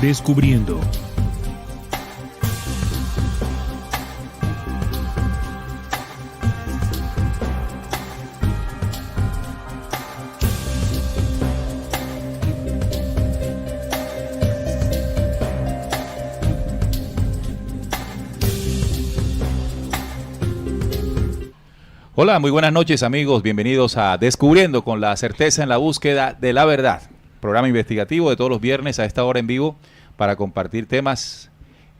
Descubriendo. Hola, muy buenas noches amigos, bienvenidos a Descubriendo con la certeza en la búsqueda de la verdad. Programa investigativo de todos los viernes a esta hora en vivo para compartir temas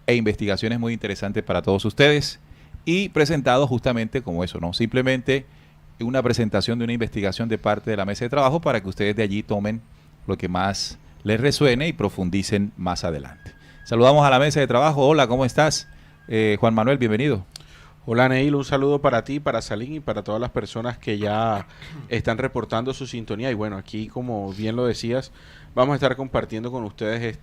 e investigaciones muy interesantes para todos ustedes y presentado justamente como eso, ¿no? Simplemente una presentación de una investigación de parte de la mesa de trabajo para que ustedes de allí tomen lo que más les resuene y profundicen más adelante. Saludamos a la mesa de trabajo. Hola, ¿cómo estás? Juan Manuel, bienvenido. Hola Neil, un saludo para ti, para Salim y para todas las personas que ya están reportando su sintonía. Y bueno, aquí como bien lo decías, vamos a estar compartiendo con ustedes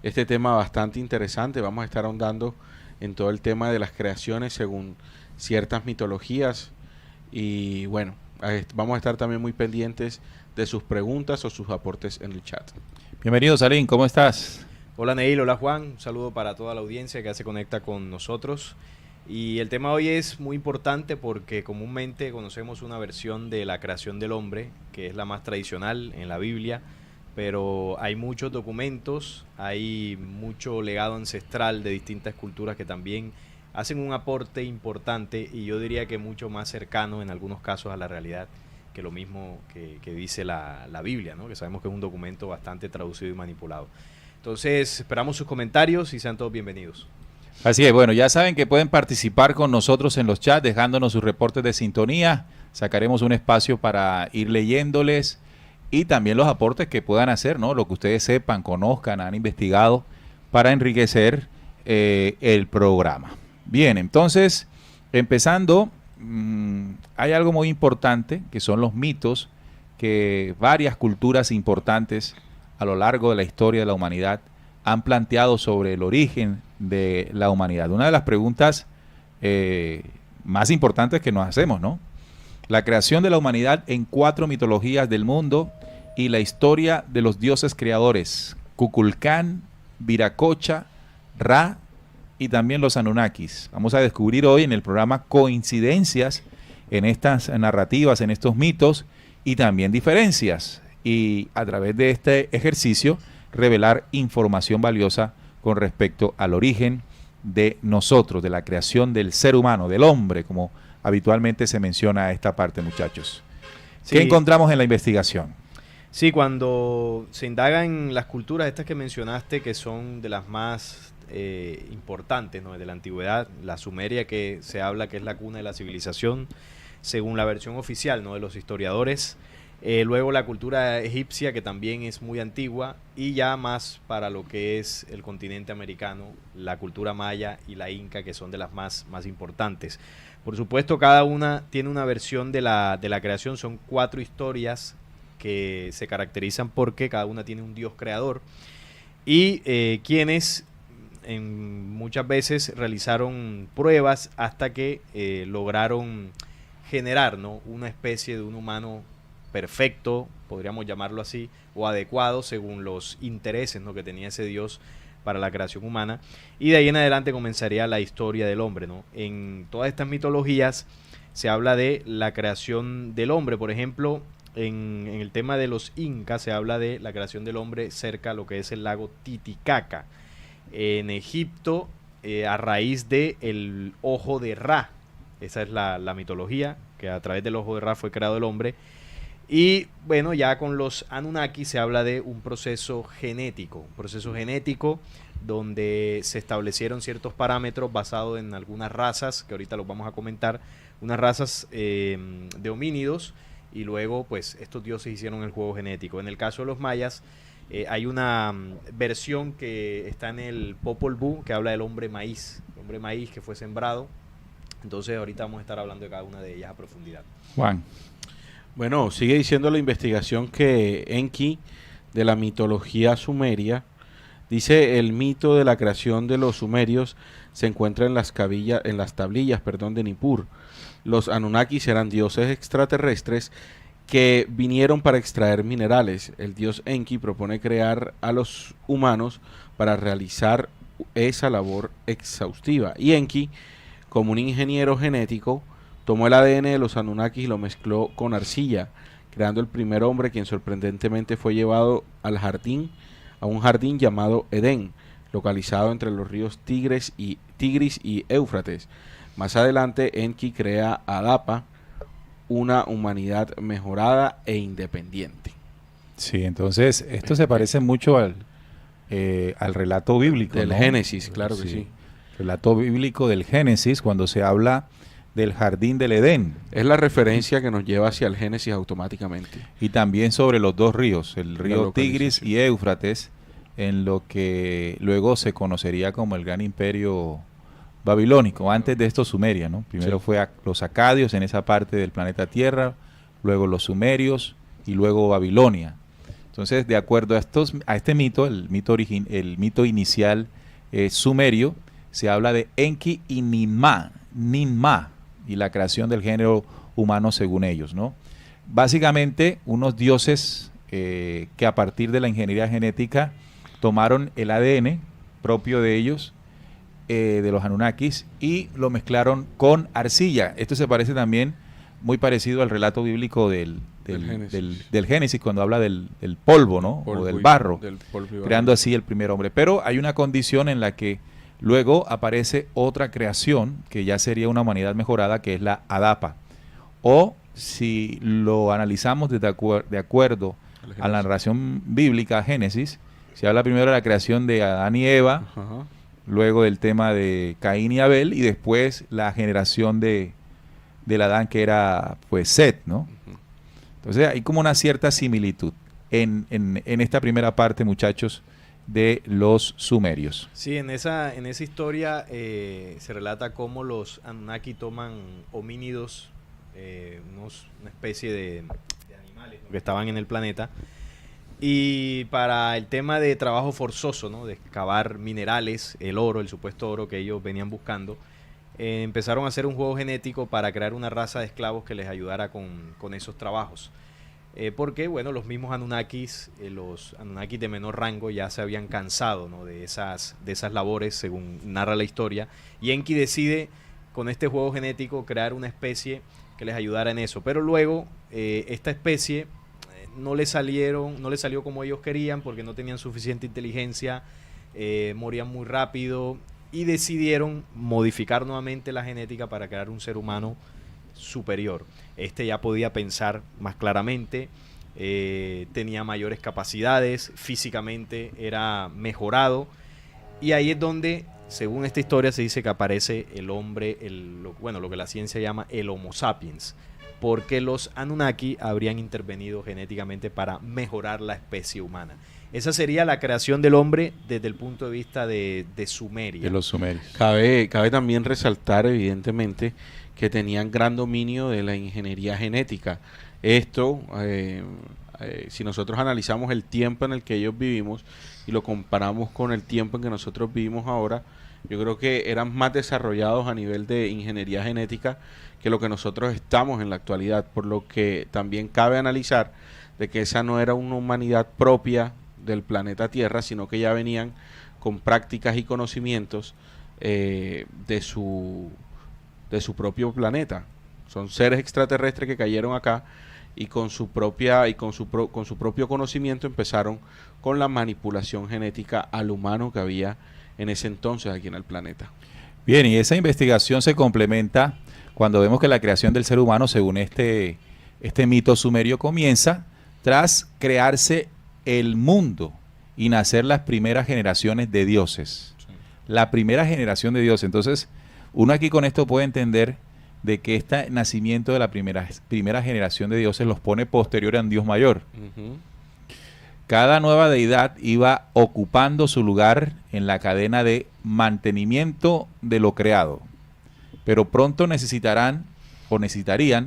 este tema bastante interesante. Vamos a estar ahondando en todo el tema de las creaciones según ciertas mitologías. Y bueno, vamos a estar también muy pendientes de sus preguntas o sus aportes en el chat. Bienvenido Salim, ¿cómo estás? Hola Neil, hola Juan, un saludo para toda la audiencia que se conecta con nosotros. Y el tema de hoy es muy importante porque comúnmente conocemos una versión de la creación del hombre, que es la más tradicional en la Biblia, pero hay muchos documentos, hay mucho legado ancestral de distintas culturas que también hacen un aporte importante y yo diría que mucho más cercano en algunos casos a la realidad que lo mismo que dice la Biblia, ¿no? Que sabemos que es un documento bastante traducido y manipulado. Entonces esperamos sus comentarios y sean todos bienvenidos. Así es, bueno, ya saben que pueden participar con nosotros en los chats, dejándonos sus reportes de sintonía. Sacaremos un espacio para ir leyéndoles y también los aportes que puedan hacer, ¿no? Lo que ustedes sepan, conozcan, han investigado para enriquecer el programa. Bien, entonces, empezando, hay algo muy importante que son los mitos que varias culturas importantes a lo largo de la historia de la humanidad han planteado sobre el origen de la humanidad. Una de las preguntas más importantes que nos hacemos, ¿no? La creación de la humanidad en 4 mitologías del mundo y la historia de los dioses creadores, Kukulcán, Viracocha, Ra y también los Anunnakis. Vamos a descubrir hoy en el programa coincidencias en estas narrativas, en estos mitos y también diferencias. Y a través de este ejercicio revelar información valiosa con respecto al origen de nosotros, de la creación del ser humano, del hombre, como habitualmente se menciona a esta parte, muchachos. Sí. ¿Qué encontramos en la investigación? Sí, cuando se indaga en las culturas estas que mencionaste, que son de las más importantes, ¿no? De la antigüedad, la sumeria, que se habla que es la cuna de la civilización, según la versión oficial, ¿no? De los historiadores. Luego la cultura egipcia, que también es muy antigua, y ya más para lo que es el continente americano, la cultura maya y la inca, que son de las más importantes. Por supuesto, cada una tiene una versión de la creación. Son 4 historias que se caracterizan porque cada una tiene un dios creador y quienes muchas veces realizaron pruebas hasta que lograron generar, ¿no? Una especie de un humano perfecto, podríamos llamarlo así, o adecuado según los intereses, ¿no? Que tenía ese Dios para la creación humana. Y de ahí en adelante comenzaría la historia del hombre, ¿no? En todas estas mitologías se habla de la creación del hombre. Por ejemplo, en el tema de los incas se habla de la creación del hombre cerca a lo que es el lago Titicaca, en Egipto, a raíz de el ojo de Ra. Esa es la mitología, que a través del ojo de Ra fue creado el hombre. Y bueno, ya con los Anunnaki se habla de un proceso genético donde se establecieron ciertos parámetros basados en algunas razas, que ahorita los vamos a comentar, unas razas de homínidos, y luego pues estos dioses hicieron el juego genético. En el caso de los mayas, hay una versión que está en el Popol Vuh, que habla del hombre maíz que fue sembrado. Entonces ahorita vamos a estar hablando de cada una de ellas a profundidad. Juan. Bueno, sigue diciendo la investigación que Enki, de la mitología sumeria, dice: el mito de la creación de los sumerios se encuentra en las tablillas de Nippur. Los Anunnakis eran dioses extraterrestres que vinieron para extraer minerales. El dios Enki propone crear a los humanos para realizar esa labor exhaustiva. Y Enki, como un ingeniero genético, tomó el ADN de los Anunnakis y lo mezcló con arcilla, creando el primer hombre, quien sorprendentemente fue llevado a un jardín llamado Edén, localizado entre los ríos Tigris y Éufrates. Más adelante, Enki crea a Adapa, una humanidad mejorada e independiente. Sí, entonces esto se parece mucho al relato bíblico, Del ¿no? Génesis, claro que sí. Relato bíblico del Génesis, cuando se habla del jardín del Edén. Es la referencia que nos lleva hacia el Génesis automáticamente. Y también sobre los dos ríos, el La río Tigris localización. y Éufrates, en lo que luego se conocería como el gran imperio babilónico. Antes de esto, Sumeria, ¿no? Primero Sí. fue los acadios en esa parte del planeta Tierra, luego los sumerios y luego Babilonia. Entonces, de acuerdo a este mito, el mito inicial sumerio, se habla de Enki y Ninmah, y la creación del género humano según ellos, ¿no? Básicamente, unos dioses que a partir de la ingeniería genética tomaron el ADN propio de ellos, de los Anunnakis, y lo mezclaron con arcilla. Esto se parece también muy parecido al relato bíblico del Génesis, cuando habla del polvo, ¿no? O del barro, creando así el primer hombre. Pero hay una condición en la que luego aparece otra creación, que ya sería una humanidad mejorada, que es la Adapa. O, si lo analizamos de acuerdo a la narración bíblica, Génesis, se habla primero de la creación de Adán y Eva, Ajá. luego del tema de Caín y Abel, y después la generación del Adán, que era pues Set, ¿no? Entonces hay como una cierta similitud en esta primera parte, muchachos, de los sumerios. Sí, en esa historia se relata cómo los Anunnaki toman homínidos, una especie de animales, ¿no?, que estaban en el planeta, y para el tema de trabajo forzoso, ¿no?, de excavar minerales, el oro, el supuesto oro que ellos venían buscando, empezaron a hacer un juego genético para crear una raza de esclavos que les ayudara con esos trabajos. Porque, bueno, los mismos Anunnakis, los Anunnakis de menor rango ya se habían cansado, ¿no?, de esas labores, según narra la historia. Y Enki decide, con este juego genético, crear una especie que les ayudara en eso. Pero luego, esta especie no le salió como ellos querían, porque no tenían suficiente inteligencia, morían muy rápido, y decidieron modificar nuevamente la genética para crear un ser humano superior. Este ya podía pensar más claramente, tenía mayores capacidades, físicamente era mejorado, y ahí es donde, según esta historia, se dice que aparece el hombre, lo que la ciencia llama el Homo sapiens, porque los Anunnaki habrían intervenido genéticamente para mejorar la especie humana. Esa sería la creación del hombre desde el punto de vista de Sumeria. De los sumerios. Cabe también resaltar, evidentemente, que tenían gran dominio de la ingeniería genética. Esto, si nosotros analizamos el tiempo en el que ellos vivimos y lo comparamos con el tiempo en que nosotros vivimos ahora, yo creo que eran más desarrollados a nivel de ingeniería genética que lo que nosotros estamos en la actualidad, por lo que también cabe analizar de que esa no era una humanidad propia del planeta Tierra, sino que ya venían con prácticas y conocimientos de su propio planeta. Son seres extraterrestres que cayeron acá y con su propio conocimiento empezaron con la manipulación genética al humano que había en ese entonces aquí en el planeta. Bien, y esa investigación se complementa cuando vemos que la creación del ser humano, según este mito sumerio, comienza tras crearse el mundo y nacer las primeras generaciones de dioses. Sí. La primera generación de dioses. Entonces, uno aquí con esto puede entender de que este nacimiento de la primera generación de dioses los pone posterior a un Dios mayor. Cada nueva deidad iba ocupando su lugar en la cadena de mantenimiento de lo creado, pero pronto necesitarían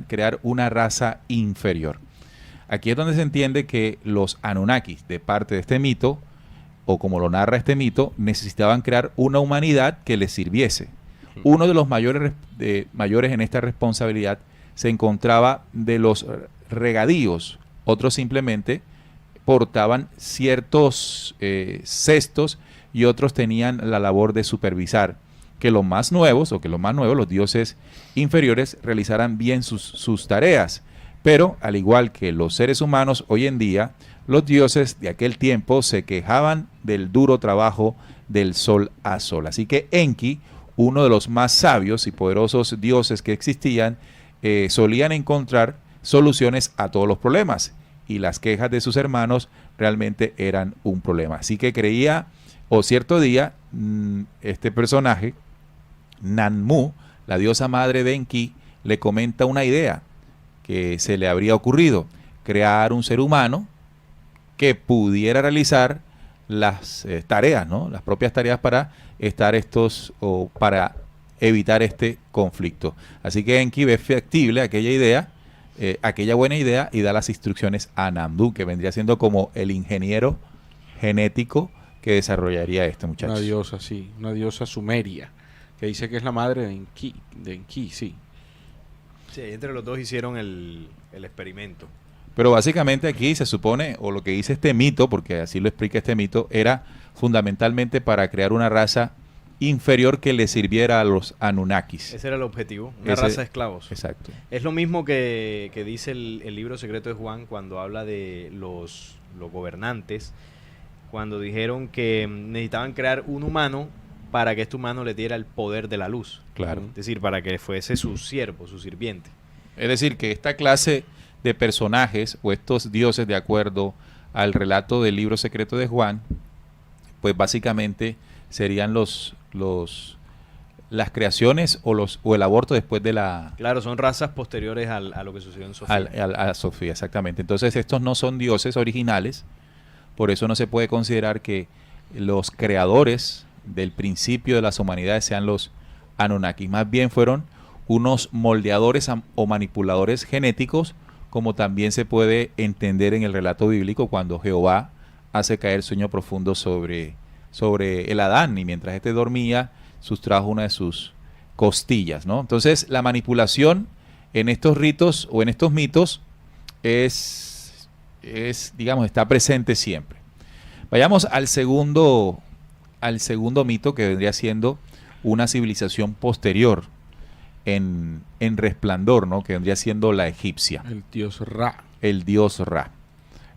crear una raza inferior. Aquí es donde se entiende que los Anunnakis, de parte de este mito, o como lo narra este mito, necesitaban crear una humanidad que les sirviese. Uno de los mayores en esta responsabilidad se encontraba de los regadíos, otros simplemente portaban ciertos cestos y otros tenían la labor de supervisar que los más nuevos, los dioses inferiores, realizaran bien sus tareas. Pero, al igual que los seres humanos hoy en día, los dioses de aquel tiempo se quejaban del duro trabajo del sol a sol. Así que Enki, uno de los más sabios y poderosos dioses que existían, solían encontrar soluciones a todos los problemas, y las quejas de sus hermanos realmente eran un problema. Así que creía, o cierto día, este personaje, Nanmu, la diosa madre de Enki, le comenta una idea que se le habría ocurrido: crear un ser humano que pudiera realizar las tareas, ¿no? Las propias tareas para para evitar este conflicto. Así que Enki ve factible aquella idea, aquella buena idea, y da las instrucciones a Namdu, que vendría siendo como el ingeniero genético que desarrollaría esto, muchachos. Una diosa, sí, una diosa sumeria, que dice que es la madre de Enki, sí. Sí, entre los dos hicieron el experimento. Pero básicamente aquí se supone, o lo que dice este mito, porque así lo explica este mito, era fundamentalmente para crear una raza inferior que le sirviera a los Anunnakis. Ese era el objetivo, una raza de esclavos. Exacto. Es lo mismo que dice el libro secreto de Juan cuando habla de los gobernantes, cuando dijeron que necesitaban crear un humano para que este humano le diera el poder de la luz. Claro. Es decir, para que fuese su siervo, su sirviente. Es decir, que esta clase de personajes o estos dioses, de acuerdo al relato del libro secreto de Juan, pues básicamente serían las creaciones o el aborto después de la... Claro, son razas posteriores a lo que sucedió en Sofía. A Sofía, exactamente. Entonces estos no son dioses originales, por eso no se puede considerar que los creadores del principio de las humanidades sean los Anunnaki. Más bien fueron unos moldeadores o manipuladores genéticos, como también se puede entender en el relato bíblico cuando Jehová hace caer sueño profundo sobre el Adán, y mientras éste dormía sustrajo una de sus costillas, ¿no? Entonces la manipulación en estos ritos o en estos mitos digamos, está presente siempre. Vayamos al segundo mito, que vendría siendo una civilización posterior en resplandor, ¿no? Que vendría siendo la egipcia. El dios Ra. El dios Ra.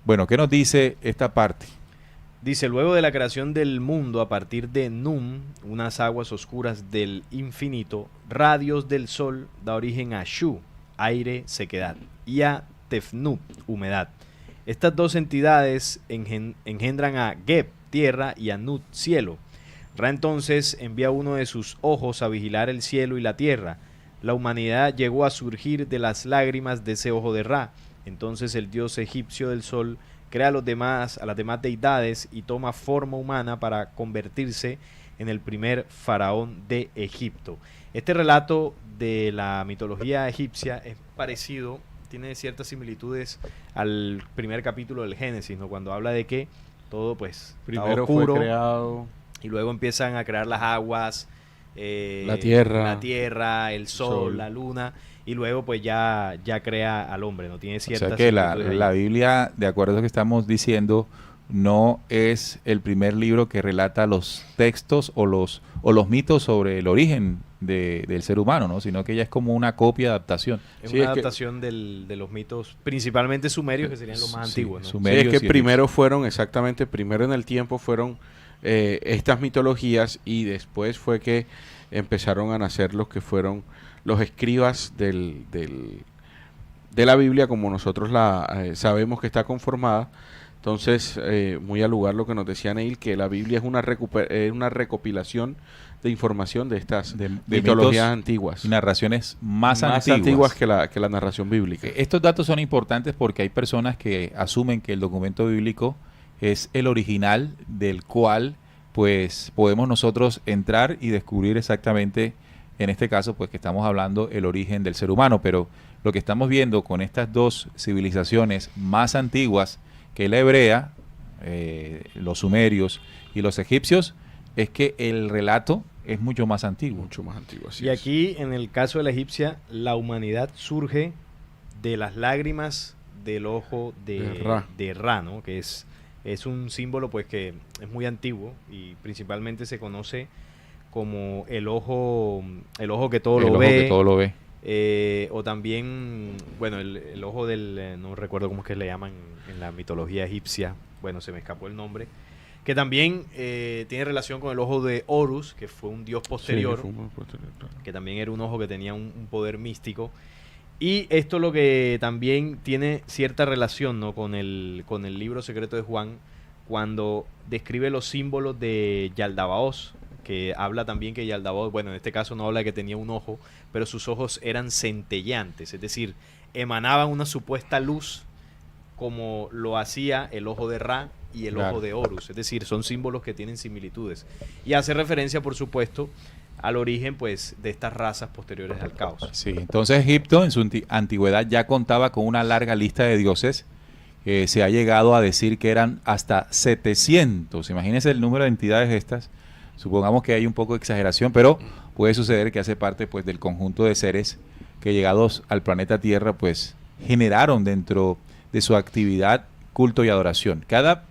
Bueno, ¿qué nos dice esta parte? Dice, luego de la creación del mundo a partir de Num, unas aguas oscuras del infinito, Ra, dios del sol, da origen a Shu, aire, sequedad, y a Tefnut, humedad. Estas dos entidades engendran a Geb, tierra, y a Nut, cielo. Ra entonces envía uno de sus ojos a vigilar el cielo y la tierra. La humanidad llegó a surgir de las lágrimas de ese ojo de Ra. Entonces el dios egipcio del sol crea a las demás deidades y toma forma humana para convertirse en el primer faraón de Egipto. Este relato de la mitología egipcia es parecido, tiene ciertas similitudes al primer capítulo del Génesis, ¿no? Cuando habla de que todo pues primero oscuro, fue creado, y luego empiezan a crear las aguas, la tierra, el sol, la luna, y luego pues ya crea al hombre, ¿no? Tiene ciertas... O sea que la Biblia, de acuerdo a lo que estamos diciendo, no es el primer libro que relata los textos o los mitos sobre el origen del ser humano, ¿no? Sino que ya es como una copia, adaptación. Es una adaptación de los mitos, principalmente sumerios, que serían los más antiguos, ¿no? Sumerios, es que primero en el tiempo fueron estas mitologías, y después fue que empezaron a nacer los que fueron los escribas de la Biblia, como nosotros sabemos que está conformada. Entonces, muy al lugar lo que nos decía Neil, que la Biblia es una recopilación de información de estas de mitologías antiguas. Y narraciones más antiguas que la narración bíblica. Estos datos son importantes porque hay personas que asumen que el documento bíblico es el original, del cual pues podemos nosotros entrar y descubrir exactamente, en este caso pues que estamos hablando el origen del ser humano. Pero lo que estamos viendo con estas dos civilizaciones más antiguas que la hebrea, los sumerios y los egipcios, es que el relato es mucho más antiguo. Mucho más antiguo, así y es. aquí, en el caso de la egipcia, la humanidad surge de las lágrimas del ojo de Ra, ¿no? Que es un símbolo pues que es muy antiguo y principalmente se conoce como el ojo que todo lo ve. Que todo lo ve. O también, bueno, el ojo del, no recuerdo cómo es que le llaman en la mitología egipcia, bueno, se me escapó el nombre, que también tiene relación con el ojo de Horus, que fue un dios posterior, Sí, claro. que también era un ojo que tenía un poder místico. Y esto lo que también tiene cierta relación, ¿no? con el libro secreto de Juan, cuando describe los símbolos de Yaldabaoth, que habla también que Yaldabaoth, bueno, en este caso no habla de que tenía un ojo, pero sus ojos eran centelleantes, es decir, emanaban una supuesta luz como lo hacía el ojo de Ra y el ojo de Horus, es decir, son símbolos que tienen similitudes. Y hace referencia, por supuesto, al origen pues de estas razas posteriores al caos. Sí, entonces Egipto en su antigüedad ya contaba con una larga lista de dioses. Se ha llegado a decir que eran hasta 700. Imagínense el número de entidades estas. Supongamos que hay un poco de exageración, pero puede suceder que hace parte pues del conjunto de seres que llegados al planeta Tierra pues generaron dentro de su actividad culto y adoración. Cada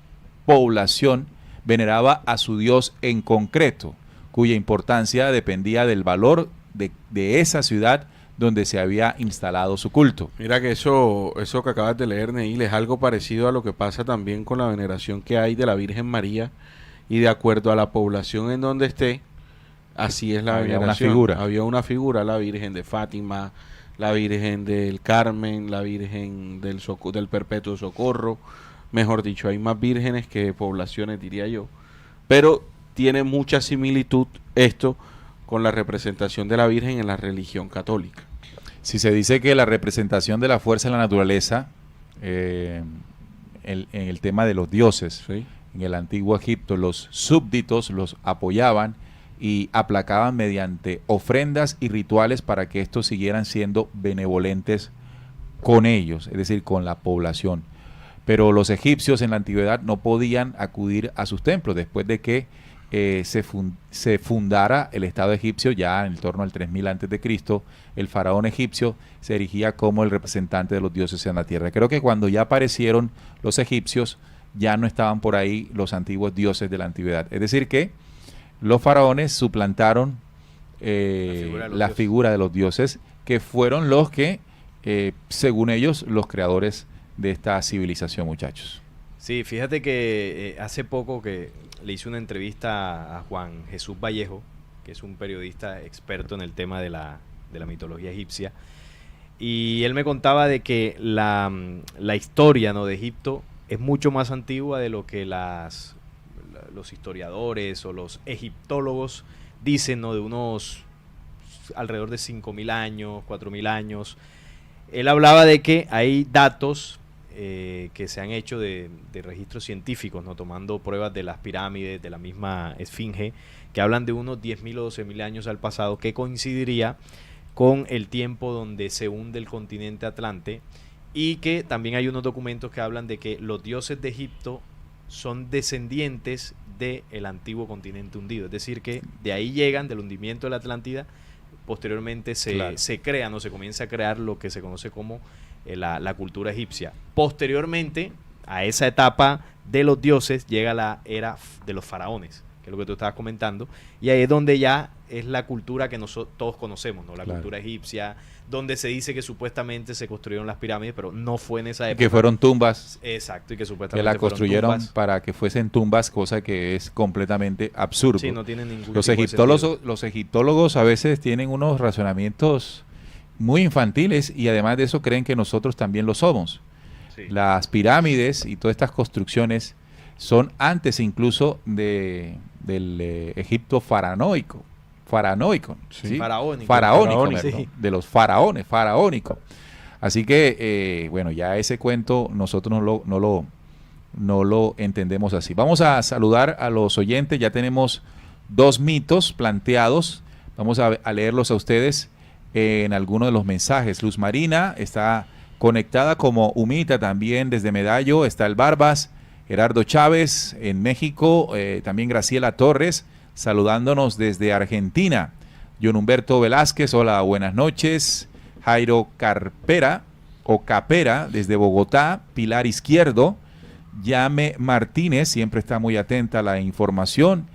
población veneraba a su dios en concreto, cuya importancia dependía del valor de esa ciudad donde se había instalado su culto. Mira que eso que acabas de leer, Neil, es algo parecido a lo que pasa también con la veneración que hay de la Virgen María, y de acuerdo a la población en donde esté, así es la veneración. Había una figura, la Virgen de Fátima, la Virgen del Carmen, la Virgen del Perpetuo Socorro. Mejor dicho, hay más vírgenes que poblaciones, diría yo. Pero tiene mucha similitud esto con la representación de la Virgen en la religión católica. Si se dice que la representación de la fuerza en la naturaleza, en el tema de los dioses, ¿sí? En el antiguo Egipto, los súbditos los apoyaban y aplacaban mediante ofrendas y rituales para que estos siguieran siendo benevolentes con ellos, es decir, con la población. Pero los egipcios en la antigüedad no podían acudir a sus templos después de que se fundara el Estado egipcio. Ya en torno al 3000 a.C., el faraón egipcio se erigía como el representante de los dioses en la tierra. Creo que cuando ya aparecieron los egipcios, ya no estaban por ahí los antiguos dioses de la antigüedad. Es decir que los faraones suplantaron la figura de los dioses, que fueron los que, según ellos, los creadores de esta civilización, muchachos. Sí, fíjate que hace poco que le hice una entrevista a Juan Jesús Vallejo, que es un periodista experto en el tema de la mitología egipcia, y él me contaba de que la historia, ¿no?, de Egipto es mucho más antigua de lo que los historiadores o los egiptólogos dicen, ¿no?, de unos alrededor de 5.000 años, 4.000 años. Él hablaba de que hay datos que se han hecho de registros científicos, ¿no?, tomando pruebas de las pirámides, de la misma Esfinge, que hablan de unos 10.000 o 12.000 años al pasado, que coincidiría con el tiempo donde se hunde el continente Atlante, y que también hay unos documentos que hablan de que los dioses de Egipto son descendientes del antiguo continente hundido, es decir, que de ahí llegan, del hundimiento de la Atlántida, posteriormente se crea, ¿no?, se comienza a crear lo que se conoce como la cultura egipcia. Posteriormente a esa etapa de los dioses llega la era de los faraones, que es lo que tú estabas comentando, y ahí es donde ya es la cultura que nosotros todos conocemos, ¿no?, la cultura egipcia, donde se dice que supuestamente se construyeron las pirámides, pero no fue en esa época. Que fueron tumbas. Exacto, y que supuestamente que la construyeron tumbas para que fuesen tumbas, cosa que es completamente absurdo. Sí, no tiene ningún los tipo los egiptólogos a veces tienen unos razonamientos muy infantiles y además de eso creen que nosotros también lo somos. Sí. Las pirámides y todas estas construcciones son antes incluso del Egipto faraónico, sí. faraónico, sí. de los faraones, faraónico. Así que, bueno, ya ese cuento nosotros no lo entendemos así. Vamos a saludar a los oyentes, ya tenemos 2 mitos planteados, vamos a leerlos a ustedes en alguno de los mensajes. Luz Marina está conectada como Humita también desde Medallo, está el Barbas, Gerardo Chávez en México, también Graciela Torres saludándonos desde Argentina, John Humberto Velázquez, hola, buenas noches, Jairo Carpera, Ocapera, desde Bogotá, Pilar Izquierdo, Yame Martínez, siempre está muy atenta a la información.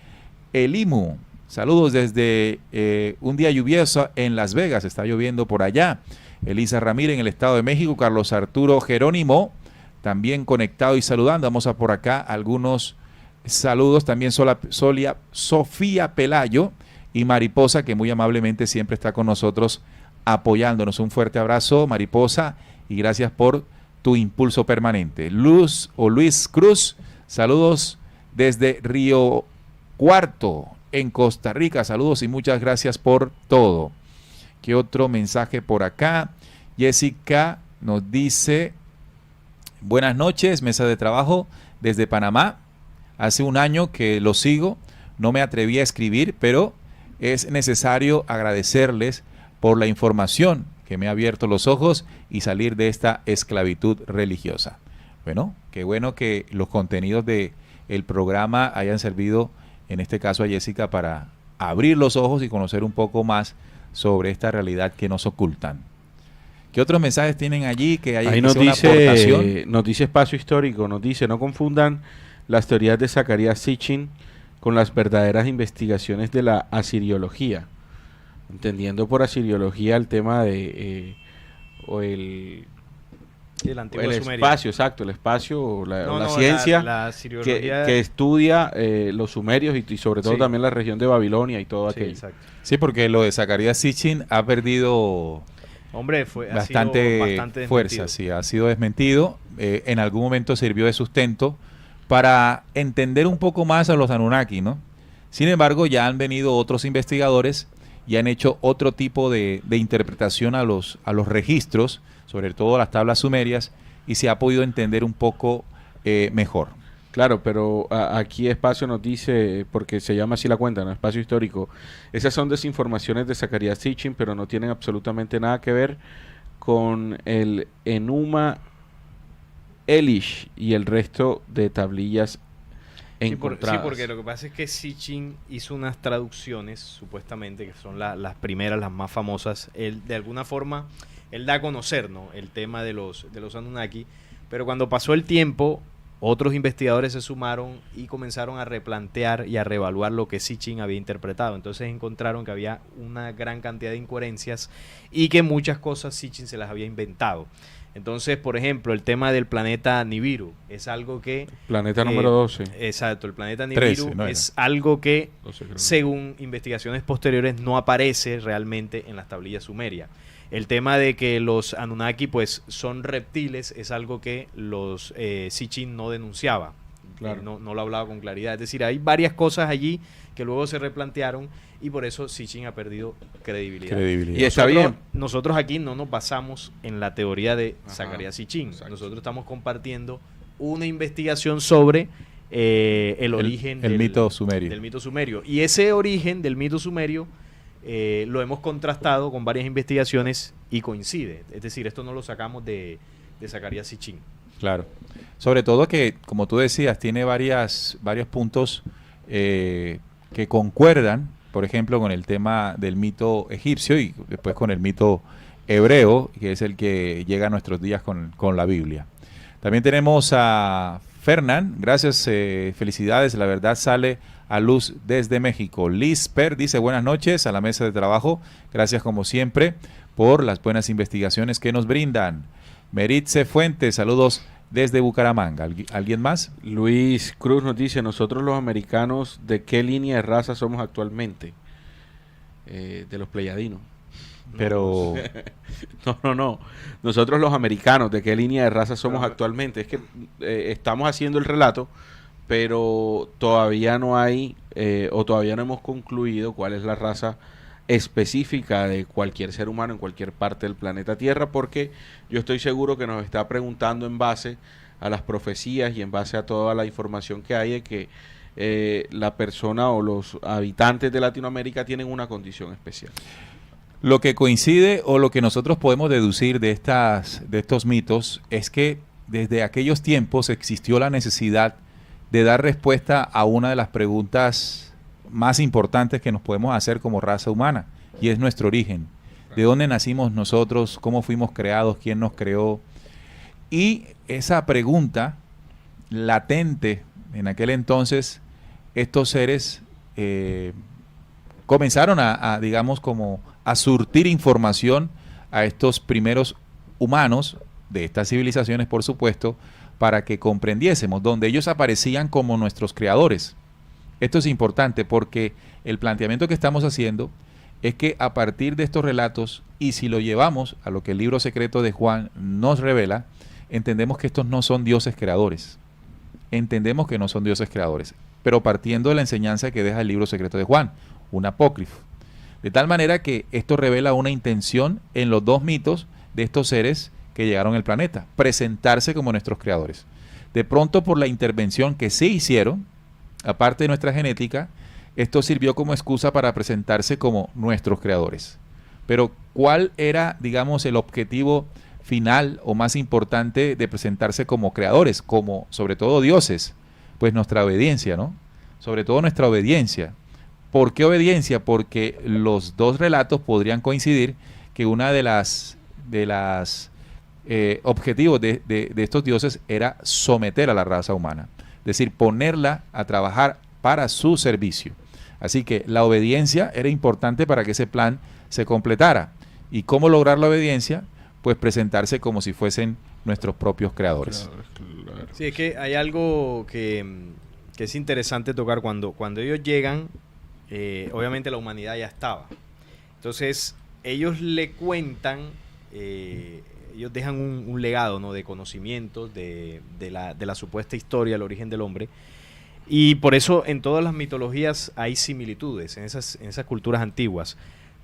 Elimu, saludos desde un día lluvioso en Las Vegas, está lloviendo por allá. Elisa Ramírez en el Estado de México, Carlos Arturo Jerónimo, también conectado y saludando. Vamos a por acá algunos saludos. También Sofía Pelayo y Mariposa, que muy amablemente siempre está con nosotros apoyándonos. Un fuerte abrazo, Mariposa, y gracias por tu impulso permanente. Luis Cruz, saludos desde Río Cuarto, en Costa Rica. Saludos y muchas gracias por todo. ¿Qué otro mensaje por acá? Jessica nos dice: buenas noches, mesa de trabajo desde Panamá. Hace un año que lo sigo, no me atreví a escribir, pero es necesario agradecerles por la información que me ha abierto los ojos y salir de esta esclavitud religiosa. Bueno, qué bueno que los contenidos del programa hayan servido, en este caso a Jessica, para abrir los ojos y conocer un poco más sobre esta realidad que nos ocultan. ¿Qué otros mensajes tienen allí que hay? Ahí nos dice Espacio Histórico, nos dice: no confundan las teorías de Zacarías Sitchin con las verdaderas investigaciones de la asiriología, entendiendo por asiriología el tema de el espacio, exacto, el espacio o la ciencia la que estudia los sumerios y sobre todo también la región de Babilonia y todo aquello. Exacto. Sí, porque lo de Zacarías Sitchin ha perdido bastante fuerza, sí, ha sido desmentido. En algún momento sirvió de sustento para entender un poco más a los Anunnaki, ¿no? Sin embargo, ya han venido otros investigadores y han hecho otro tipo de interpretación a los registros, sobre todo las tablas sumerias, y se ha podido entender un poco mejor. Claro, pero aquí Espacio nos dice, porque se llama así la cuenta, ¿no? Espacio Histórico, esas son desinformaciones de Zacarías Sitchin, pero no tienen absolutamente nada que ver con el Enuma Elish y el resto de tablillas encontradas. Sí, porque lo que pasa es que Sitchin hizo unas traducciones, supuestamente, que son las primeras, las más famosas. Él, de alguna forma, él da a conocer, ¿no?, el tema de los Anunnaki, pero cuando pasó el tiempo, otros investigadores se sumaron y comenzaron a replantear y a reevaluar lo que Sitchin había interpretado. Entonces encontraron que había una gran cantidad de incoherencias y que muchas cosas Sitchin se las había inventado. Entonces, por ejemplo, el tema del planeta Nibiru es algo que... Planeta número 12. Exacto, el planeta Nibiru 13, es algo que, 12, según investigaciones posteriores, no aparece realmente en las tablillas sumerias. El tema de que los Anunnaki pues son reptiles es algo que los Sitchin no denunciaba. Claro. No lo hablaba con claridad. Es decir, hay varias cosas allí que luego se replantearon y por eso Sitchin ha perdido credibilidad. Y está bien. Nosotros aquí no nos basamos en la teoría de Zacarías Sitchin. Nosotros estamos compartiendo una investigación sobre el origen del mito sumerio. Del mito sumerio. Y ese origen del mito sumerio lo hemos contrastado con varias investigaciones y coincide. Es decir, esto no lo sacamos de Zacarías Sitchin. Claro. Sobre todo que, como tú decías, tiene varios puntos que concuerdan, por ejemplo, con el tema del mito egipcio y después con el mito hebreo, que es el que llega a nuestros días con la Biblia. También tenemos a Fernán, gracias, felicidades, la verdad sale a luz desde México. Liz Per dice: buenas noches a la mesa de trabajo, gracias como siempre por las buenas investigaciones que nos brindan. Meritze Fuentes, saludos desde Bucaramanga. ¿Alguien más? Luis Cruz nos dice: nosotros los americanos, ¿de qué línea de raza somos actualmente? De los pleyadinos. Pero... No. Nosotros los americanos, ¿de qué línea de raza somos actualmente? Es que estamos haciendo el relato, pero todavía no hay, o todavía no hemos concluido cuál es la raza específica de cualquier ser humano en cualquier parte del planeta Tierra, porque yo estoy seguro que nos está preguntando en base a las profecías y en base a toda la información que hay de que la persona o los habitantes de Latinoamérica tienen una condición especial. Lo que coincide o lo que nosotros podemos deducir de estos mitos es que desde aquellos tiempos existió la necesidad de dar respuesta a una de las preguntas más importantes que nos podemos hacer como raza humana, y es nuestro origen. de dónde nacimos nosotros, cómo fuimos creados, quién nos creó. Y esa pregunta latente en aquel entonces, estos seres comenzaron digamos, como a surtir información a estos primeros humanos de estas civilizaciones, por supuesto, para que comprendiésemos, donde ellos aparecían como nuestros creadores. Esto es importante porque el planteamiento que estamos haciendo es que a partir de estos relatos, y si lo llevamos a lo que el libro secreto de Juan nos revela, entendemos que estos no son dioses creadores. Entendemos que no son dioses creadores, pero partiendo de la enseñanza que deja el libro secreto de Juan, un apócrifo. De tal manera que esto revela una intención en los dos mitos de estos seres que llegaron al planeta, presentarse como nuestros creadores. De pronto, por la intervención que sí hicieron, aparte de nuestra genética, esto sirvió como excusa para presentarse como nuestros creadores. Pero, ¿cuál era, digamos, el objetivo final o más importante de presentarse como creadores, como sobre todo dioses? Pues nuestra obediencia, ¿no? Sobre todo nuestra obediencia. ¿Por qué obediencia? Porque los dos relatos podrían coincidir que una de las objetivos de estos dioses era someter a la raza humana, es decir, ponerla a trabajar para su servicio. Así que la obediencia era importante para que ese plan se completara. ¿Y cómo lograr la obediencia? Pues presentarse como si fuesen nuestros propios creadores. Claro. Sí, es que hay algo que es interesante tocar cuando ellos llegan. Obviamente la humanidad ya estaba. Entonces, ellos le cuentan, ellos dejan un legado, ¿no?, de conocimientos, de la supuesta historia, el origen del hombre. Y por eso en todas las mitologías hay similitudes en esas culturas antiguas.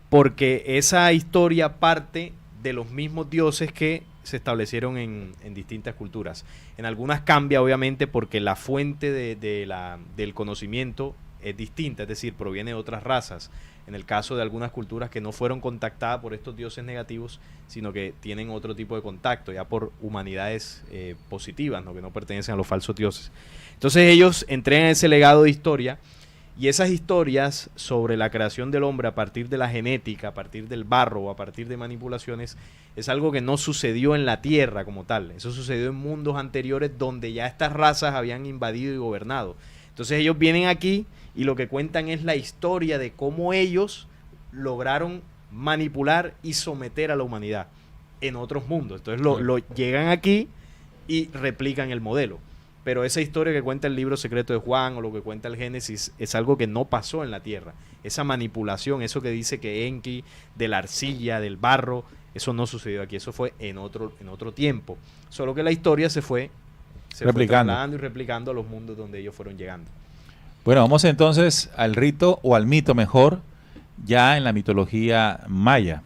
Porque esa historia parte de los mismos dioses que se establecieron en distintas culturas. En algunas cambia, obviamente, porque la fuente del conocimiento es distinta, es decir, proviene de otras razas. En el caso de algunas culturas que no fueron contactadas por estos dioses negativos, sino que tienen otro tipo de contacto, ya por humanidades positivas, ¿no?, que no pertenecen a los falsos dioses. Entonces ellos entregan ese legado de historia, y esas historias sobre la creación del hombre a partir de la genética, a partir del barro o a partir de manipulaciones, es algo que no sucedió en la Tierra como tal. Eso sucedió en mundos anteriores donde ya estas razas habían invadido y gobernado. Entonces ellos vienen aquí y lo que cuentan es la historia de cómo ellos lograron manipular y someter a la humanidad en otros mundos. Entonces lo llegan aquí y replican el modelo. Pero esa historia que cuenta el libro secreto de Juan o lo que cuenta el Génesis es algo que no pasó en la Tierra. Esa manipulación, eso que dice que Enki, de la arcilla, del barro, eso no sucedió aquí. Eso fue en otro tiempo. Solo que la historia se fue trasladando y replicando a los mundos donde ellos fueron llegando. Bueno, vamos entonces al rito o al mito mejor, ya en la mitología maya.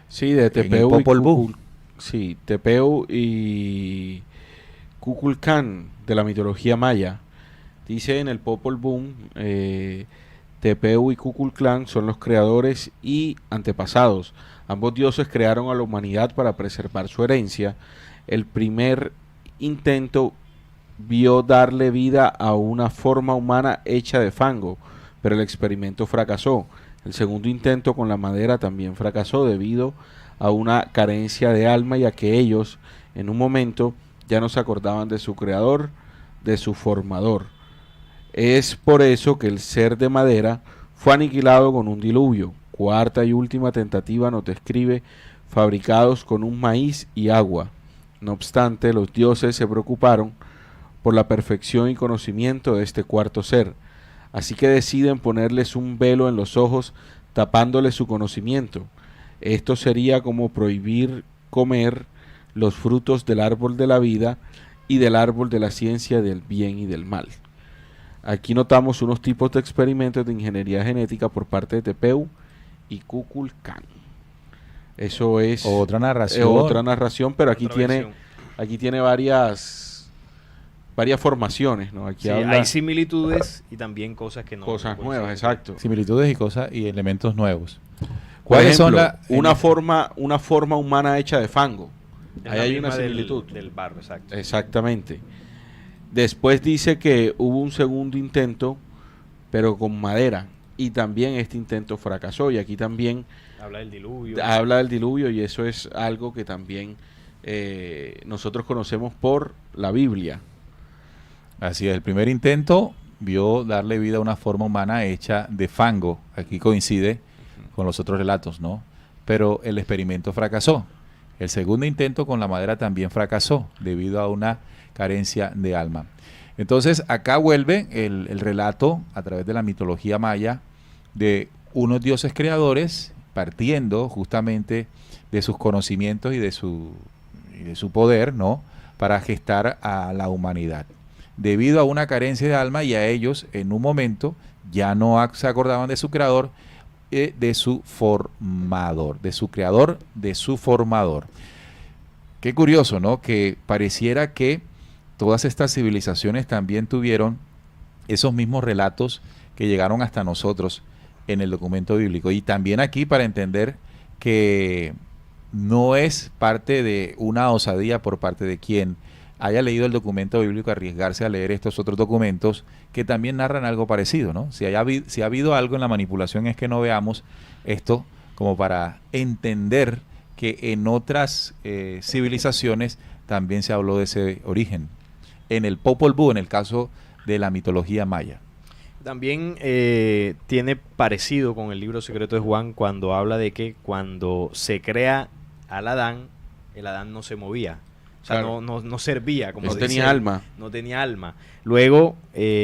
Sí, de Tepeu Popol Vuh. Sí, Tepeu y Kukulcán, de la mitología maya. Dice en el Popol Vuh, Tepeu y Kukulcán son los creadores y antepasados. Ambos dioses crearon a la humanidad para preservar su herencia. El primer intento vio darle vida a una forma humana hecha de fango, pero el experimento fracasó. El segundo intento con la madera también fracasó debido a una carencia de alma y a que ellos, en un momento, ya no se acordaban de su creador, de su formador. Es por eso que el ser de madera fue aniquilado con un diluvio. Cuarta y última tentativa nos describe fabricados con un maíz y agua. No obstante, los dioses se preocuparon por la perfección y conocimiento de este cuarto ser, así que deciden ponerles un velo en los ojos tapándoles su conocimiento. Esto sería como prohibir comer los frutos del árbol de la vida y del árbol de la ciencia del bien y del mal. Aquí notamos unos tipos de experimentos de ingeniería genética por parte de Tepeu y Kukulcán. Eso es otra narración. Pero aquí tiene varias formaciones, ¿no? Aquí sí, hay similitudes y también cosas que no. Cosas nuevas, exacto. Similitudes y cosas y elementos nuevos. Por ejemplo, una forma humana hecha de fango. Ahí hay una similitud. Del barro, exacto. Exactamente. Después dice que hubo un segundo intento, pero con madera. Y también este intento fracasó. Y aquí también Habla del diluvio. Habla del diluvio y eso es algo que también nosotros conocemos por la Biblia. Así es, el primer intento vio darle vida a una forma humana hecha de fango. Aquí coincide con los otros relatos, ¿no? Pero el experimento fracasó. El segundo intento con la madera también fracasó debido a una carencia de alma. Entonces acá vuelve el relato a través de la mitología maya de unos dioses creadores partiendo justamente de sus conocimientos y de su poder, ¿no? Para gestar a la humanidad. Debido a una carencia de alma y a ellos en un momento ya no se acordaban de su creador, de su formador, de su creador, de su formador. Qué curioso, ¿no? Que pareciera que todas estas civilizaciones también tuvieron esos mismos relatos que llegaron hasta nosotros en el documento bíblico. Y también aquí para entender que no es parte de una osadía por parte de quien haya leído el documento bíblico arriesgarse a leer estos otros documentos que también narran algo parecido, ¿no? Si ha habido algo en la manipulación es que no veamos esto como para entender que en otras civilizaciones también se habló de ese origen. En el Popol Vuh, en el caso de la mitología maya. También tiene parecido con el libro secreto de Juan cuando habla de que cuando se crea al Adán, el Adán no se movía. O sea, Claro. no servía, como No dice tenía él. alma. No tenía alma. Luego,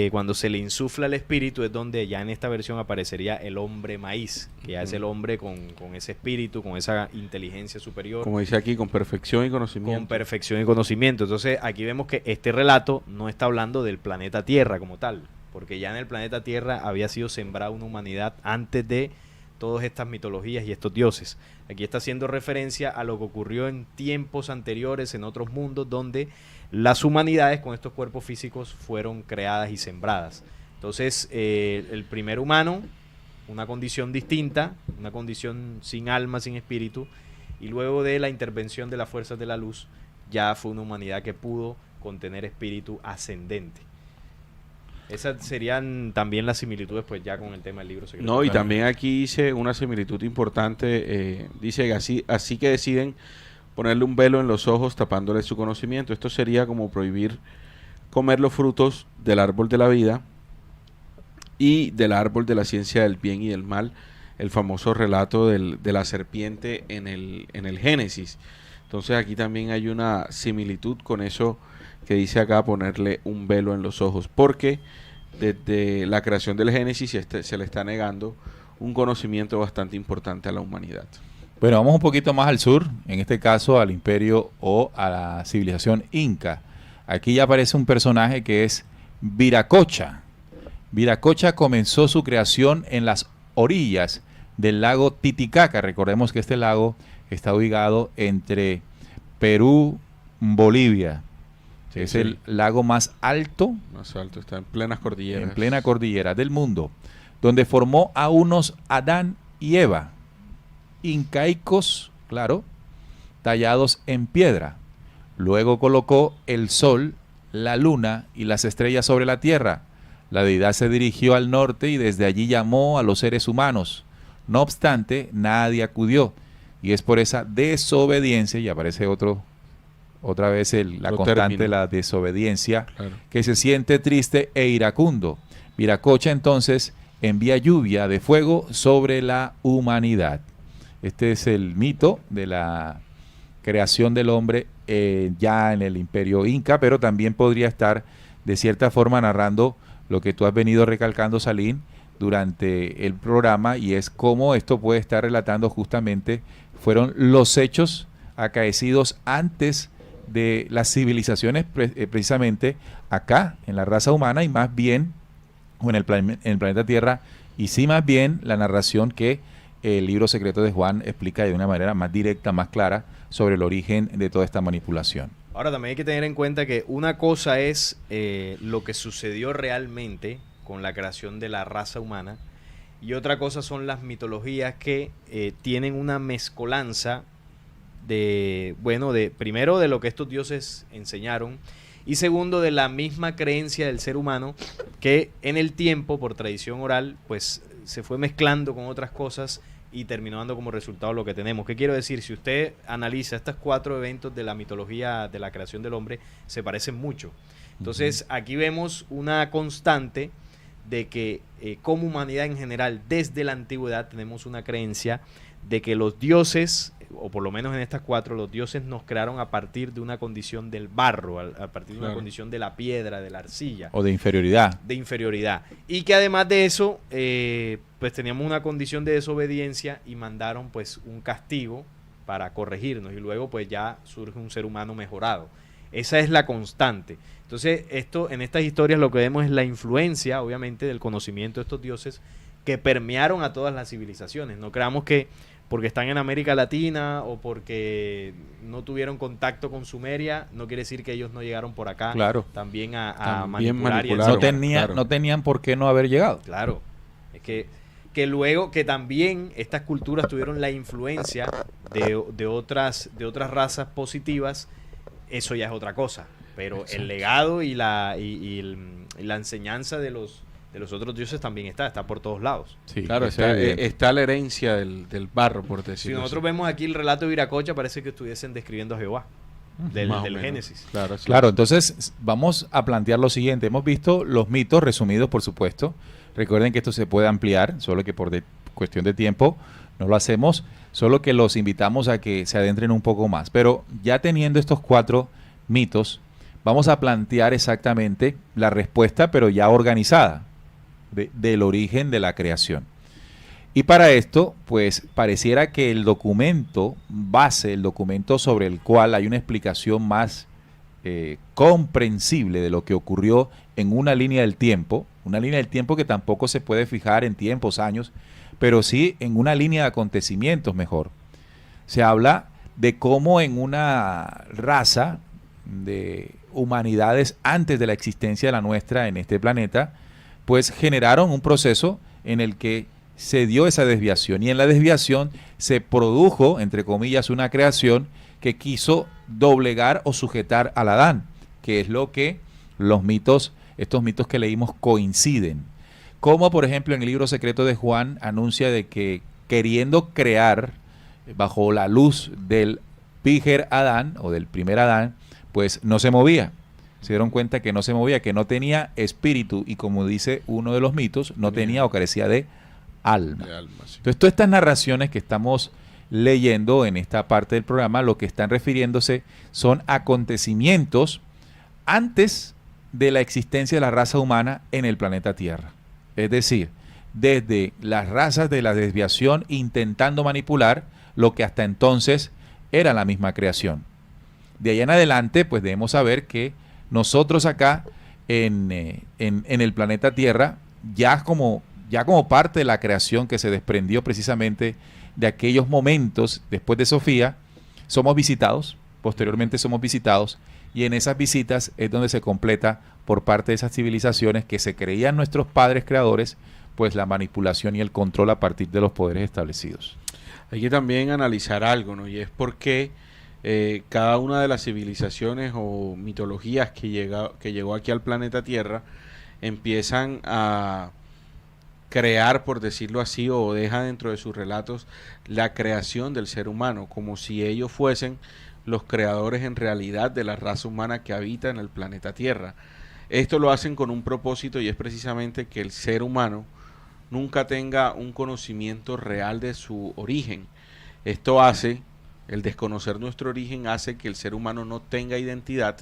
cuando se le insufla el espíritu, es donde ya en esta versión aparecería el hombre maíz, que ya es el hombre con ese espíritu, con esa inteligencia superior, Como dice aquí, con perfección y conocimiento. con perfección y conocimiento. Entonces, aquí vemos que este relato no está hablando del planeta Tierra como tal, porque ya en el planeta Tierra había sido sembrada una humanidad antes de todas estas mitologías y estos dioses. Aquí está haciendo referencia a lo que ocurrió en tiempos anteriores, en otros mundos, donde las humanidades con estos cuerpos físicos fueron creadas y sembradas. Entonces, el primer humano, una condición distinta, una condición sin alma, sin espíritu, y luego de la intervención de las fuerzas de la luz, ya fue una humanidad que pudo contener espíritu ascendente. Esas serían también las similitudes pues ya con el tema del libro secreto. No, y Claro. también aquí dice una similitud importante, dice que así que deciden ponerle un velo en los ojos tapándole su conocimiento. Esto sería como prohibir comer los frutos del árbol de la vida y del árbol de la ciencia del bien y del mal, el famoso relato de la serpiente en el Génesis. Entonces aquí también hay una similitud con eso que dice acá, ponerle un velo en los ojos, porque desde la creación del Génesis se le está negando un conocimiento bastante importante a la humanidad. Bueno, vamos un poquito más al sur, en este caso al imperio o a la civilización inca. Aquí ya aparece un personaje que es Viracocha. Viracocha comenzó su creación en las orillas del lago Titicaca. Recordemos que este lago está ubicado entre Perú, Bolivia. Sí, Es sí. el lago más alto Más alto, está en plenas cordilleras. en plena cordillera del mundo, donde formó a unos Adán y Eva, incaicos, claro, tallados en piedra. Luego colocó el sol, la luna y las estrellas sobre la tierra. La deidad se dirigió al norte y desde allí llamó a los seres humanos. No obstante, nadie acudió. Y es por esa desobediencia, y aparece otra vez la Otro constante término. de la desobediencia, Claro. que se siente triste e iracundo. Viracocha entonces envía lluvia de fuego sobre la humanidad. Este es el mito de la creación del hombre ya en el imperio inca, pero también podría estar de cierta forma narrando lo que tú has venido recalcando, Salín, durante el programa, y es cómo esto puede estar relatando justamente fueron los hechos acaecidos antes de las civilizaciones precisamente acá en la raza humana y más bien o en el planeta Tierra, y sí más bien la narración que el libro secreto de Juan explica de una manera más directa, más clara sobre el origen de toda esta manipulación. Ahora también hay que tener en cuenta que una cosa es lo que sucedió realmente con la creación de la raza humana y otra cosa son las mitologías que tienen una mezcolanza primero de lo que estos dioses enseñaron y segundo de la misma creencia del ser humano que en el tiempo por tradición oral pues se fue mezclando con otras cosas y terminó dando como resultado lo que tenemos. ¿Qué quiero decir? Si usted analiza estos 4 eventos de la mitología de la creación del hombre, se parecen mucho. Entonces, aquí vemos una constante de que como humanidad en general, desde la antigüedad, tenemos una creencia de que los dioses, o por lo menos en estas 4, los dioses nos crearon a partir de una condición del barro, a partir de una condición de la piedra, de la arcilla. O de inferioridad. De inferioridad. Y que además de eso, pues teníamos una condición de desobediencia y mandaron pues un castigo para corregirnos. Y luego pues ya surge un ser humano mejorado. Esa es la constante. Entonces, en estas historias lo que vemos es la influencia, obviamente, del conocimiento de estos dioses que permearon a todas las civilizaciones. No creamos que porque están en América Latina o porque no tuvieron contacto con Sumeria, no quiere decir que ellos no llegaron por acá también a manipular. No tenían por qué no haber llegado. Claro. Es que luego que también estas culturas tuvieron la influencia de otras razas positivas, eso ya es otra cosa. Pero exacto, el legado y la enseñanza de los otros dioses también está por todos lados. Sí, claro, está la herencia del barro, por decirlo así. Si nosotros vemos aquí el relato de Viracocha, parece que estuviesen describiendo a Jehová, del Génesis. Claro, entonces vamos a plantear lo siguiente. Hemos visto los mitos resumidos, por supuesto. Recuerden que esto se puede ampliar, solo que por cuestión de tiempo no lo hacemos, solo que los invitamos a que se adentren un poco más. Pero ya teniendo estos 4 mitos, vamos a plantear exactamente la respuesta, pero ya organizada, del origen de la creación. Y para esto, pues pareciera que el documento base, el documento sobre el cual hay una explicación más comprensible de lo que ocurrió en una línea del tiempo que tampoco se puede fijar en tiempos, años, pero sí en una línea de acontecimientos mejor. Se habla de cómo en una raza de humanidades antes de la existencia de la nuestra en este planeta, pues generaron un proceso en el que se dio esa desviación, y en la desviación se produjo, entre comillas, una creación que quiso doblegar o sujetar al Adán, que es lo que estos mitos que leímos coinciden. Como por ejemplo en el libro secreto de Juan anuncia de que queriendo crear bajo la luz del Pijer Adán o del primer Adán, pues no se movía. Se dieron cuenta que no se movía, que no tenía espíritu y, como dice uno de los mitos, no tenía o carecía de alma. Sí. Entonces, todas estas narraciones que estamos leyendo en esta parte del programa, lo que están refiriéndose son acontecimientos antes de la existencia de la raza humana en el planeta Tierra. Es decir, desde las razas de la desviación intentando manipular lo que hasta entonces era la misma creación. De ahí en adelante, pues debemos saber que nosotros acá en el planeta Tierra, ya como parte de la creación que se desprendió precisamente de aquellos momentos después de Sofía, somos visitados, posteriormente somos visitados, y en esas visitas es donde se completa por parte de esas civilizaciones que se creían nuestros padres creadores, pues la manipulación y el control a partir de los poderes establecidos. Hay que también analizar algo, ¿no? Y es por qué cada una de las civilizaciones o mitologías que llegó aquí al planeta Tierra empiezan a crear, por decirlo así, o deja dentro de sus relatos la creación del ser humano, como si ellos fuesen los creadores en realidad de la raza humana que habita en el planeta Tierra. Esto lo hacen con un propósito, y es precisamente que el ser humano nunca tenga un conocimiento real de su origen. El desconocer nuestro origen hace que el ser humano no tenga identidad,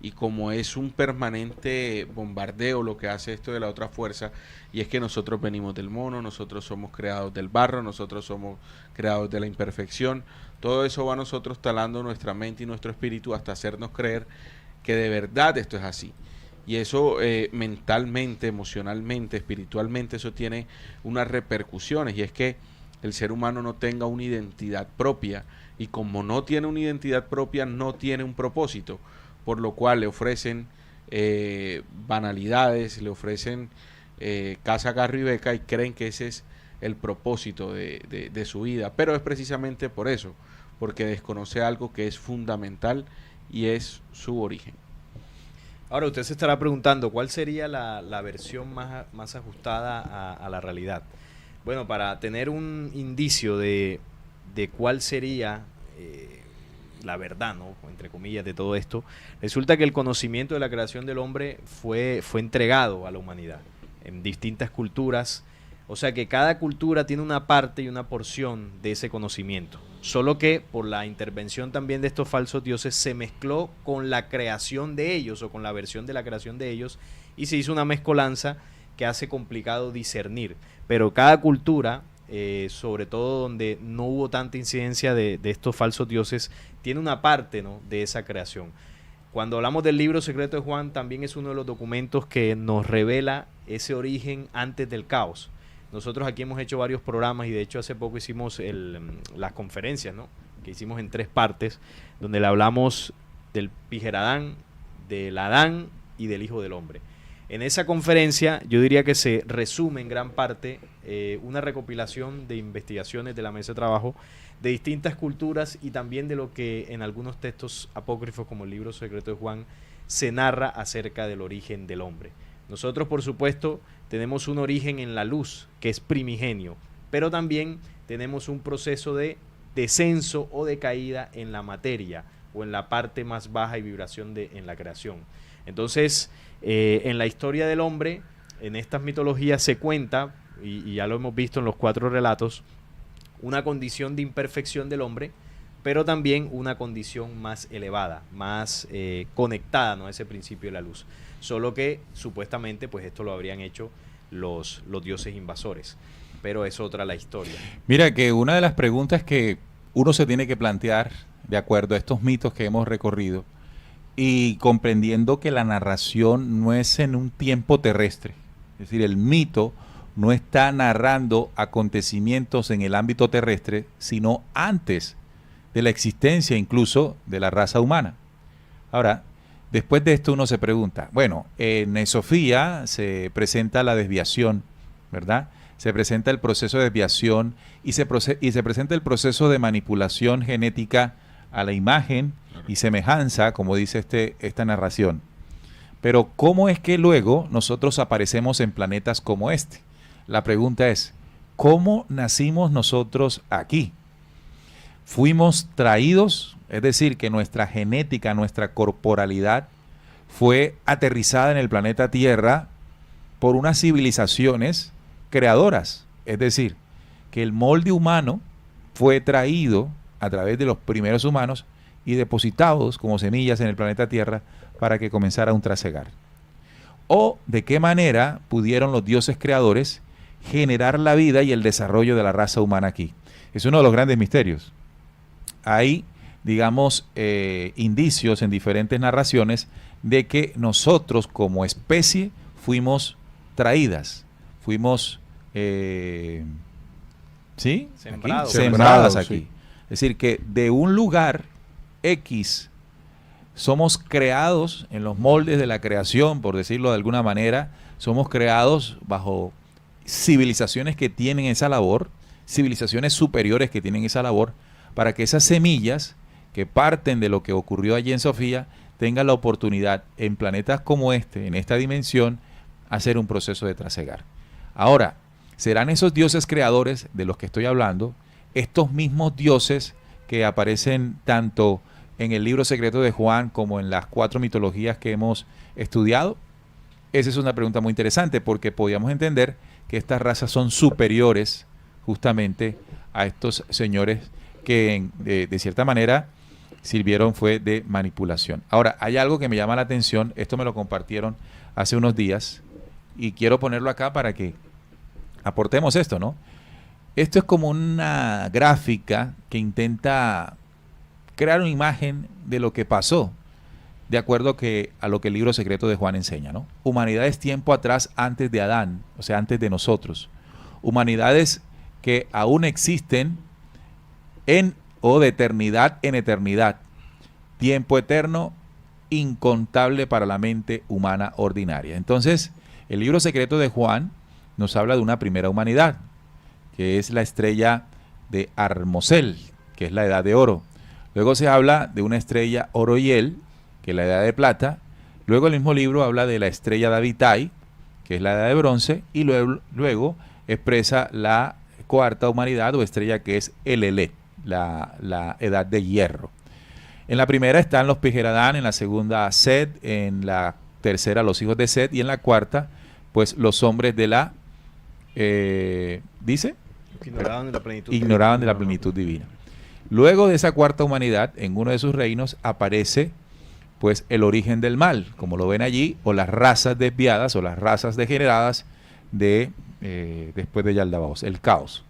y como es un permanente bombardeo lo que hace esto de la otra fuerza, y es que nosotros venimos del mono, nosotros somos creados del barro, nosotros somos creados de la imperfección, todo eso va a nosotros talando nuestra mente y nuestro espíritu hasta hacernos creer que de verdad esto es así. Y eso mentalmente, emocionalmente, espiritualmente, eso tiene unas repercusiones, y es que el ser humano no tenga una identidad propia, y como no tiene una identidad propia, no tiene un propósito, por lo cual le ofrecen banalidades, le ofrecen casa, carro y beca, y creen que ese es el propósito de su vida. Pero es precisamente por eso, porque desconoce algo que es fundamental, y es su origen. Ahora usted se estará preguntando, ¿cuál sería la versión más ajustada a la realidad? Bueno, para tener un indicio de cuál sería la verdad, ¿no? Entre comillas, de todo esto, resulta que el conocimiento de la creación del hombre fue entregado a la humanidad en distintas culturas. O sea que cada cultura tiene una parte y una porción de ese conocimiento. Solo que por la intervención también de estos falsos dioses se mezcló con la creación de ellos o con la versión de la creación de ellos y se hizo una mezcolanza que hace complicado discernir. Pero cada cultura, sobre todo donde no hubo tanta incidencia de estos falsos dioses, tiene una parte, ¿no?, de esa creación. Cuando hablamos del libro secreto de Juan, también es uno de los documentos que nos revela ese origen antes del caos. Nosotros aquí hemos hecho varios programas y de hecho hace poco hicimos las conferencias, ¿no?, que hicimos en 3 partes, donde le hablamos del Pijeradán, del Adán y del Hijo del Hombre. En esa conferencia yo diría que se resume en gran parte una recopilación de investigaciones de la mesa de trabajo de distintas culturas y también de lo que en algunos textos apócrifos como el libro secreto de Juan se narra acerca del origen del hombre. Nosotros, por supuesto, tenemos un origen en la luz, que es primigenio, pero también tenemos un proceso de descenso o de caída en la materia o en la parte más baja y vibración en la creación. Entonces, en la historia del hombre, en estas mitologías se cuenta, y ya lo hemos visto en los 4 relatos, una condición de imperfección del hombre, pero también una condición más elevada, más conectada, ¿no?, a ese principio de la luz. Solo que supuestamente pues esto lo habrían hecho los dioses invasores, pero es otra la historia. Mira que una de las preguntas que uno se tiene que plantear de acuerdo a estos mitos que hemos recorrido y comprendiendo que la narración no es en un tiempo terrestre, es decir, el mito no está narrando acontecimientos en el ámbito terrestre, sino antes de la existencia incluso de la raza humana. Ahora, después de esto uno se pregunta, bueno, en Sofía se presenta la desviación, ¿verdad? Se presenta el proceso de desviación y se presenta el proceso de manipulación genética a la imagen y semejanza, como dice esta narración. Pero ¿cómo es que luego nosotros aparecemos en planetas como este? La pregunta es, ¿cómo nacimos nosotros aquí? ¿Fuimos traídos? Es decir, que nuestra genética, nuestra corporalidad fue aterrizada en el planeta Tierra por unas civilizaciones creadoras. Es decir, que el molde humano fue traído a través de los primeros humanos y depositados como semillas en el planeta Tierra para que comenzara un trasegar. ¿O de qué manera pudieron los dioses creadores generar la vida y el desarrollo de la raza humana aquí? Es uno de los grandes misterios. Hay, digamos, indicios en diferentes narraciones de que nosotros como especie fuimos traídas, fuimos ¿sí? Sembradas aquí. Sí. Es decir, que de un lugar X somos creados en los moldes de la creación, por decirlo de alguna manera, somos creados bajo civilizaciones que tienen esa labor, civilizaciones superiores que tienen esa labor, para que esas semillas que parten de lo que ocurrió allí en Sofía tengan la oportunidad en planetas como este, en esta dimensión, hacer un proceso de trasegar. Ahora, serán esos dioses creadores de los que estoy hablando, estos mismos dioses que aparecen tanto en el libro secreto de Juan como en las 4 mitologías que hemos estudiado. Esa es una pregunta muy interesante porque podríamos entender que estas razas son superiores justamente a estos señores que de cierta manera sirvieron fue de manipulación. Ahora, hay algo que me llama la atención, esto me lo compartieron hace unos días y quiero ponerlo acá para que aportemos esto, ¿no? Esto es como una gráfica que intenta crear una imagen de lo que pasó, de acuerdo a lo que el libro secreto de Juan enseña, ¿no? Humanidades tiempo atrás antes de Adán, o sea, antes de nosotros. Humanidades que aún existen o de eternidad en eternidad. Tiempo eterno, incontable para la mente humana ordinaria. Entonces, el libro secreto de Juan nos habla de una primera humanidad, que es la estrella de Armosel, que es la edad de oro. Luego se habla de una estrella Oroyel, que es la edad de plata. Luego el mismo libro habla de la estrella Davitai, que es la edad de bronce. Y luego expresa la cuarta humanidad o estrella, que es el Elé, la edad de hierro. En la primera están los Pijeradán, en la segunda Set, en la tercera los hijos de Set y en la cuarta pues los hombres de la dice Ignoraban de la plenitud divina. Luego de esa cuarta humanidad, en uno de sus reinos aparece pues el origen del mal, como lo ven allí, o las razas desviadas o las razas degeneradas de después de Yaldabaoth, el caos.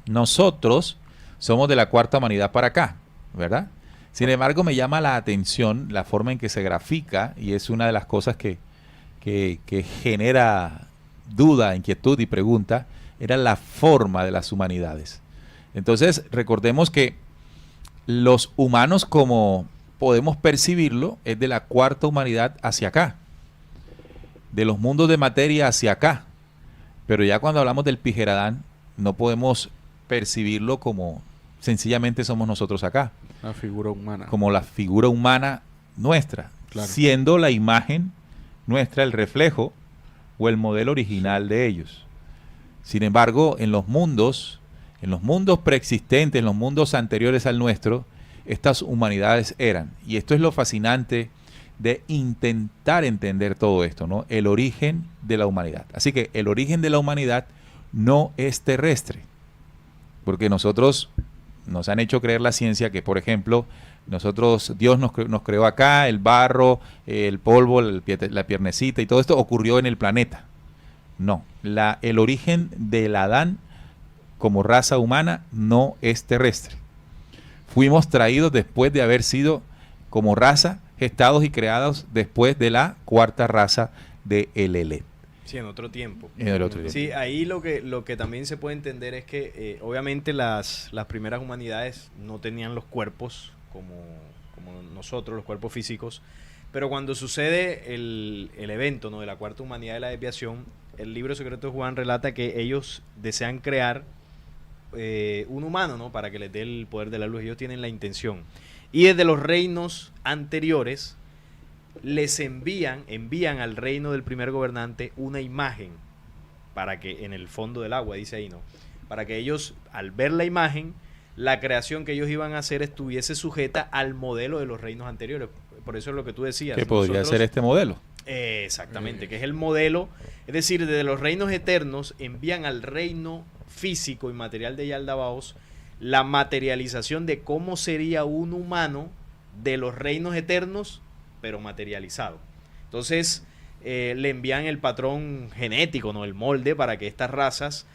Nosotros somos de la cuarta humanidad para acá, ¿verdad? Sin embargo, me llama la atención la forma en que se grafica, y es una de las cosas que genera duda, inquietud y pregunta, era la forma de las humanidades. Entonces, recordemos que los humanos, como podemos percibirlo, es de la cuarta humanidad hacia acá, de los mundos de materia hacia acá. Pero ya cuando hablamos del Pijeradán, no podemos percibirlo como sencillamente somos nosotros acá. La figura humana. Como la figura humana nuestra, Claro. siendo la imagen nuestra el reflejo o el modelo original de ellos. Sin embargo, en los mundos preexistentes, en los mundos anteriores al nuestro, estas humanidades eran. Y esto es lo fascinante de intentar entender todo esto, ¿no? El origen de la humanidad. Así que el origen de la humanidad no es terrestre. Porque nosotros nos han hecho creer la ciencia que, por ejemplo, Dios nos creó acá, el barro, el polvo, la piernecita y todo esto ocurrió en el planeta. No, el origen del Adán como raza humana no es terrestre. Fuimos traídos después de haber sido como raza gestados y creados después de la cuarta raza de Elele. Sí, en otro tiempo. En el otro tiempo. Sí, ahí lo que también se puede entender es que obviamente las primeras humanidades no tenían los cuerpos como nosotros, los cuerpos físicos, pero cuando sucede el evento, ¿no?, de la cuarta humanidad de la desviación, el libro secreto de Juan relata que ellos desean crear un humano, ¿no?, para que les dé el poder de la luz. Ellos tienen la intención. Y desde los reinos anteriores les envían al reino del primer gobernante una imagen para que en el fondo del agua, dice ahí, ¿no?, para que ellos, al ver la imagen, la creación que ellos iban a hacer estuviese sujeta al modelo de los reinos anteriores. Por eso es lo que tú decías. ¿Qué podría ser este modelo? Exactamente, que es el modelo. Es decir, desde los reinos eternos envían al reino físico y material de Yaldabaoth la materialización de cómo sería un humano de los reinos eternos, pero materializado. Entonces, le envían el patrón genético, ¿no?, el molde, para que estas razas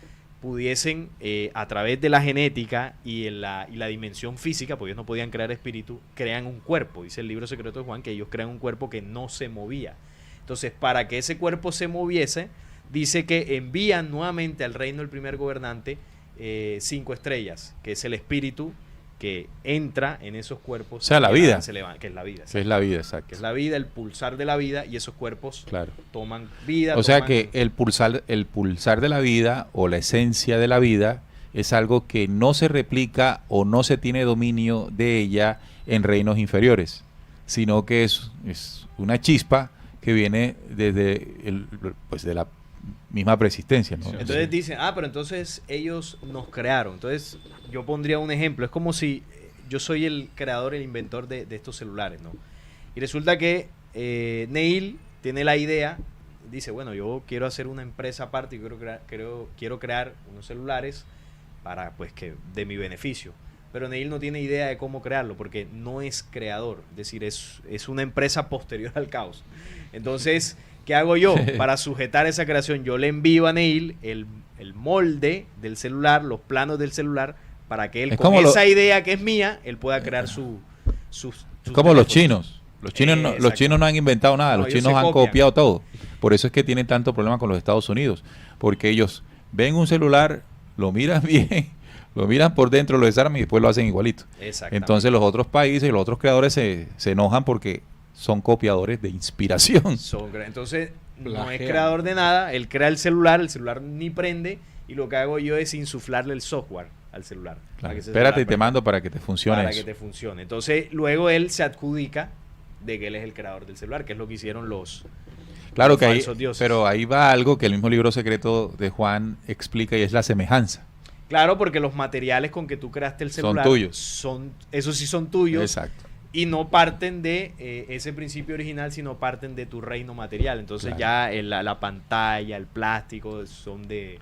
pudiesen, a través de la genética y la dimensión física, porque ellos no podían crear espíritu, crean un cuerpo. Dice el libro secreto de Juan que ellos crean un cuerpo que no se movía. Entonces, para que ese cuerpo se moviese, dice que envían nuevamente al reino del primer gobernante 5 estrellas, que es el espíritu que entra en esos cuerpos. O sea, la vida. Que es la vida. Que es la vida, exacto. Que es la vida, el pulsar de la vida, y esos cuerpos claro toman vida. O sea que el pulsar de la vida o la esencia de la vida es algo que no se replica o no se tiene dominio de ella en reinos inferiores, sino que es una chispa que viene desde de la misma preexistencia, ¿no? Entonces dicen, pero entonces ellos nos crearon. Entonces yo pondría un ejemplo. Es como si yo soy el creador, el inventor de estos celulares, ¿no? Y resulta que Neil tiene la idea, dice, bueno, yo quiero hacer una empresa aparte y quiero crear unos celulares para, pues, que de mi beneficio. Pero Neil no tiene idea de cómo crearlo porque no es creador. Es decir, es una empresa posterior al caos. Entonces, ¿qué hago yo para sujetar esa creación? Yo le envío a Neil el molde del celular, los planos del celular, para que él, con esa idea que es mía, él pueda crear sus como los chinos. Los chinos no han inventado nada, los chinos han copiado todo. Por eso es que tienen tanto problema con los Estados Unidos. Porque ellos ven un celular, lo miran bien, lo miran por dentro, lo desarman y después lo hacen igualito. Entonces los otros países y los otros creadores se enojan porque son copiadores de inspiración. Entonces no es creador de nada, él crea el celular ni prende, y lo que hago yo es insuflarle el software al celular. Claro. Espérate, te mando para que te funcione Para que te funcione. Entonces luego él se adjudica de que él es el creador del celular, que es lo que hicieron los Claro los que ahí, falsos dioses. pero ahí va algo que el mismo libro secreto de Juan explica y es la semejanza. Claro, porque los materiales con que tú creaste el Son celular tuyos. Esos sí son tuyos. Exacto. Y no parten de ese principio original, sino parten de tu reino material. Entonces Claro. ya la pantalla, el plástico son de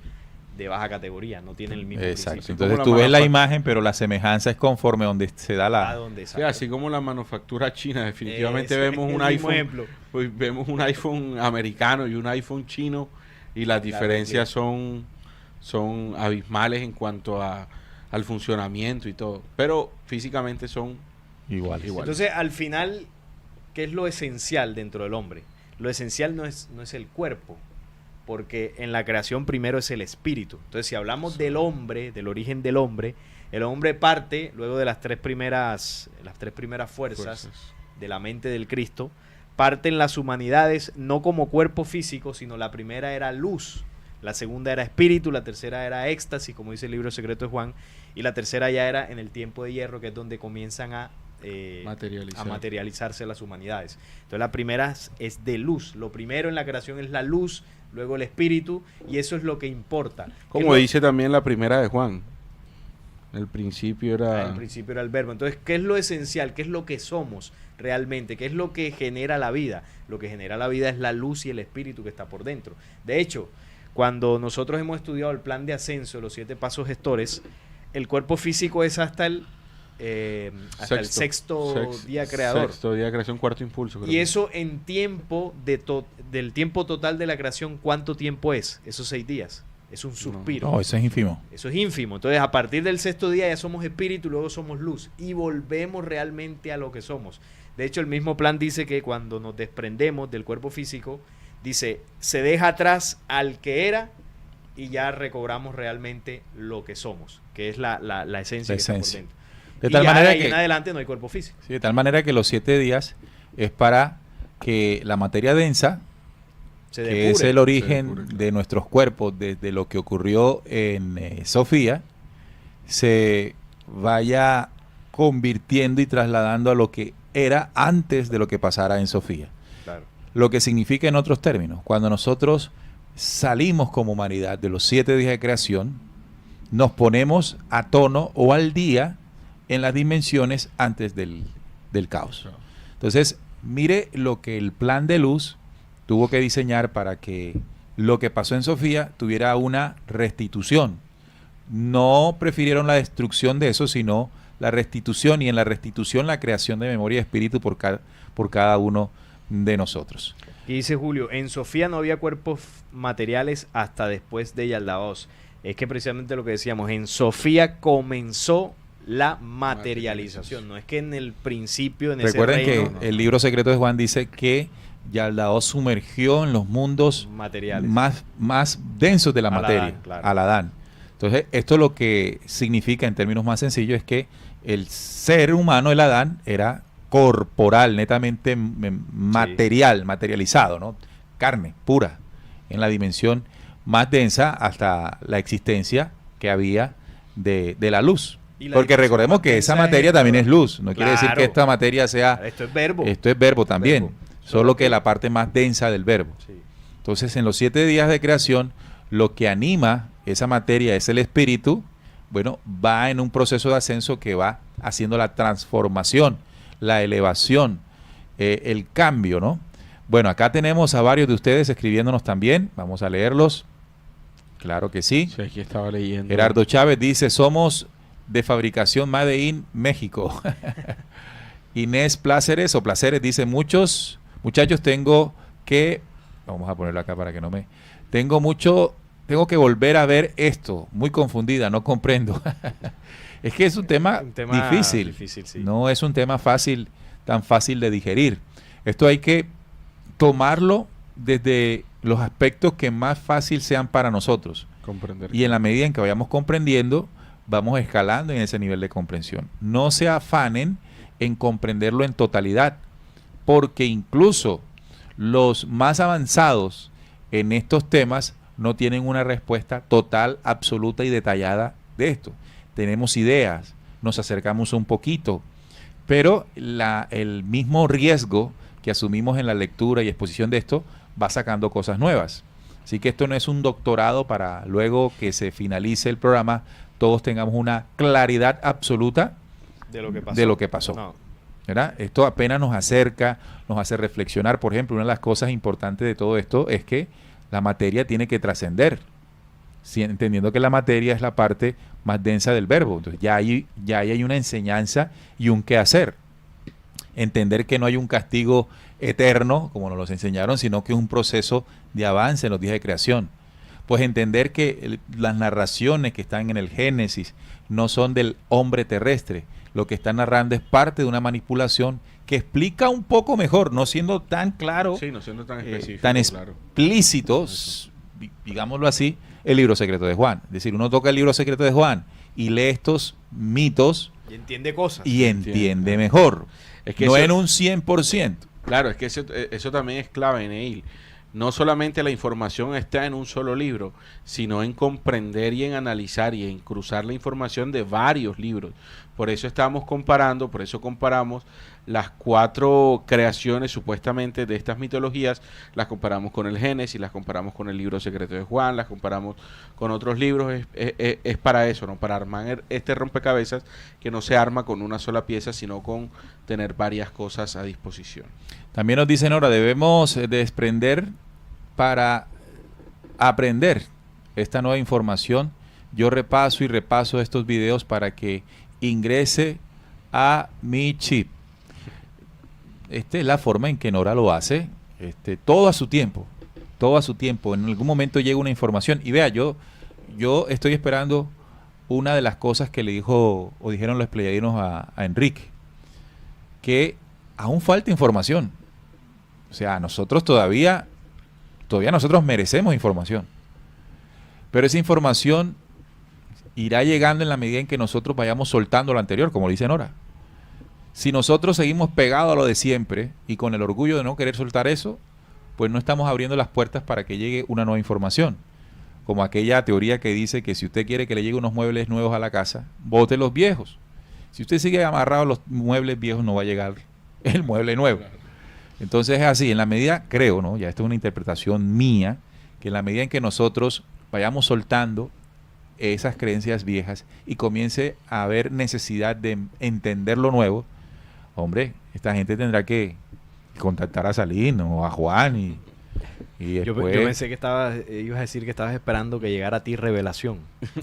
baja categoría, no tienen el mismo Exacto. principio. Entonces Como tú la ves la manufac- imagen, pero la semejanza es conforme a donde se da A la... donde Sí, así como la manufactura china, definitivamente Ese vemos es un el iPhone, mismo ejemplo. pues vemos un iPhone americano y un iPhone chino y las Claro, diferencias sí. son abismales en cuanto al funcionamiento y todo, pero físicamente son Igual. igual. Entonces, al final, ¿qué es lo esencial dentro del hombre? Lo esencial no es el cuerpo, porque en la creación primero es el espíritu. Entonces, si hablamos del hombre, del origen del hombre, el hombre parte luego de las tres primeras fuerzas de la mente del Cristo, parten las humanidades no como cuerpo físico, sino la primera era luz, la segunda era espíritu, la tercera era éxtasis, como dice el libro secreto de Juan, y la tercera ya era en el tiempo de hierro, que es donde comienzan a materializarse las humanidades. Entonces la primera es de luz. Lo primero en la creación es la luz, luego el espíritu, y eso es lo que importa. Como dice también la primera de Juan. El principio era... El principio era el verbo. Entonces, ¿qué es lo esencial? ¿Qué es lo que somos realmente? ¿Qué es lo que genera la vida? Lo que genera la vida es la luz y el espíritu que está por dentro. De hecho, cuando nosotros hemos estudiado el plan de ascenso de los 7 pasos gestores, el cuerpo físico es hasta el sexto día creador. Sexto día de creación, cuarto impulso. creo Y que. eso en tiempo del tiempo total de la creación, ¿cuánto tiempo es? Esos 6 días. Es un suspiro. No, eso es ínfimo. Eso es ínfimo. Entonces, a partir del sexto día ya somos espíritu, luego somos luz. Y volvemos realmente a lo que somos. De hecho, el mismo plan dice que cuando nos desprendemos del cuerpo físico, dice, se deja atrás al que era y ya recobramos realmente lo que somos, que es la esencia La que está por esencia. dentro. De Y tal ya manera de ahí que... en adelante no hay cuerpo físico. Sí, de tal manera que los 7 días es para que la materia densa, Se que depure. es el origen depure, claro. de nuestros cuerpos, desde lo que ocurrió en Sofía, se vaya convirtiendo y trasladando a lo que era antes de lo que pasara en Sofía. Claro. Lo que significa en otros términos, cuando nosotros salimos como humanidad de los 7 días de creación, nos ponemos a tono o al día en las dimensiones antes del caos. Entonces, mire lo que el plan de luz tuvo que diseñar para que lo que pasó en Sofía tuviera una restitución. No prefirieron la destrucción de eso, sino la restitución, y en la restitución la creación de memoria y espíritu por cada uno de nosotros. Y dice Julio, en Sofía no había cuerpos materiales hasta después de Yaldabaoth. Es que precisamente lo que decíamos, en Sofía comenzó la materialización. No es que en el principio, en Recuerden ese reino, que el libro secreto de Juan dice que Yaldabaoth sumergió en los mundos materiales. más densos de la Al materia, Adán, claro. al Adán. Entonces, esto lo que significa en términos más sencillos es que el ser humano, el Adán, era corporal, netamente material, materializado, ¿no? Carne pura, en la dimensión más densa hasta la existencia que había de la luz. Y la Porque dimensión recordemos más que esa densa es materia el también es verbo. luz, no quiere decir Claro. que esta materia sea... Esto es verbo. Esto es verbo también, Verbo. solo que la parte más densa del verbo. Sí. Entonces, en los 7 días de creación, lo que anima esa materia es el espíritu. Bueno, va en un proceso de ascenso que va haciendo la transformación, la elevación, el cambio, ¿no? Bueno, acá tenemos a varios de ustedes escribiéndonos también. Vamos a leerlos. Claro que sí. Sí, aquí estaba leyendo. Gerardo Chávez dice, somos de fabricación Made in México. Inés Placeres dice, muchachos, vamos a ponerlo acá para que no me... Tengo que volver a ver esto, muy confundida, no comprendo. Es que es un tema difícil, sí. no es un tema tan fácil de digerir. Esto hay que tomarlo desde los aspectos que más fácil sean para nosotros. Comprender. Y en la medida en que vayamos comprendiendo, vamos escalando en ese nivel de comprensión. No se afanen en comprenderlo en totalidad, porque incluso los más avanzados en estos temas no tienen una respuesta total, absoluta y detallada de esto. Tenemos ideas, nos acercamos un poquito, pero el mismo riesgo que asumimos en la lectura y exposición de esto va sacando cosas nuevas. Así que esto no es un doctorado para luego que se finalice el programa, todos tengamos una claridad absoluta de lo que pasó. No. ¿Verdad? Esto apenas nos acerca, nos hace reflexionar. Por ejemplo, una de las cosas importantes de todo esto es que la materia tiene que trascender, entendiendo que la materia es la parte más densa del verbo. Entonces ya hay una enseñanza y un qué hacer. Entender que no hay un castigo eterno, como nos lo enseñaron, sino que es un proceso de avance en los días de creación. Pues entender que las narraciones que están en el Génesis no son del hombre terrestre. Lo que está narrando es parte de una manipulación que explica un poco mejor, no siendo tan claro, Sí, no siendo tan específico, tan claro. explícito, digámoslo así, el libro secreto de Juan. Es decir, uno toca el libro secreto de Juan y lee estos mitos Y entiende cosas. y entiende mejor. Es que no eso- en un 100%. Claro, es que eso también es clave, Neil. No solamente la información está en un solo libro, sino en comprender y en analizar y en cruzar la información de varios libros. Por eso estamos comparando, por eso comparamos las 4 creaciones supuestamente de estas mitologías, las comparamos con el Génesis, las comparamos con el libro secreto de Juan, las comparamos con otros libros. Es para eso, ¿no? Para armar este rompecabezas que no se arma con una sola pieza, sino con tener varias cosas a disposición. También nos dicen ahora, debemos desprender para aprender esta nueva información. Yo repaso y repaso estos videos para que ingrese a mi chip. Esta es la forma en que Nora lo hace, todo a su tiempo, todo a su tiempo. En algún momento llega una información y vea, yo estoy esperando una de las cosas que le dijo o dijeron los pleyadinos a Enrique, que aún falta información. O sea, nosotros todavía nosotros merecemos información. Pero esa información irá llegando en la medida en que nosotros vayamos soltando lo anterior, como dice Nora. Si nosotros seguimos pegados a lo de siempre y con el orgullo de no querer soltar eso, pues no estamos abriendo las puertas para que llegue una nueva información. Como aquella teoría que dice que si usted quiere que le lleguen unos muebles nuevos a la casa, bote los viejos. Si usted sigue amarrado a los muebles viejos, no va a llegar el mueble nuevo. Entonces es así, en la medida, creo, ¿no? Ya esto es una interpretación mía, que en la medida en que nosotros vayamos soltando esas creencias viejas y comience a haber necesidad de entender lo nuevo, hombre, esta gente tendrá que contactar a Salino o a Juan y Yo después... pensé que ibas a decir que estabas esperando que llegara a ti revelación.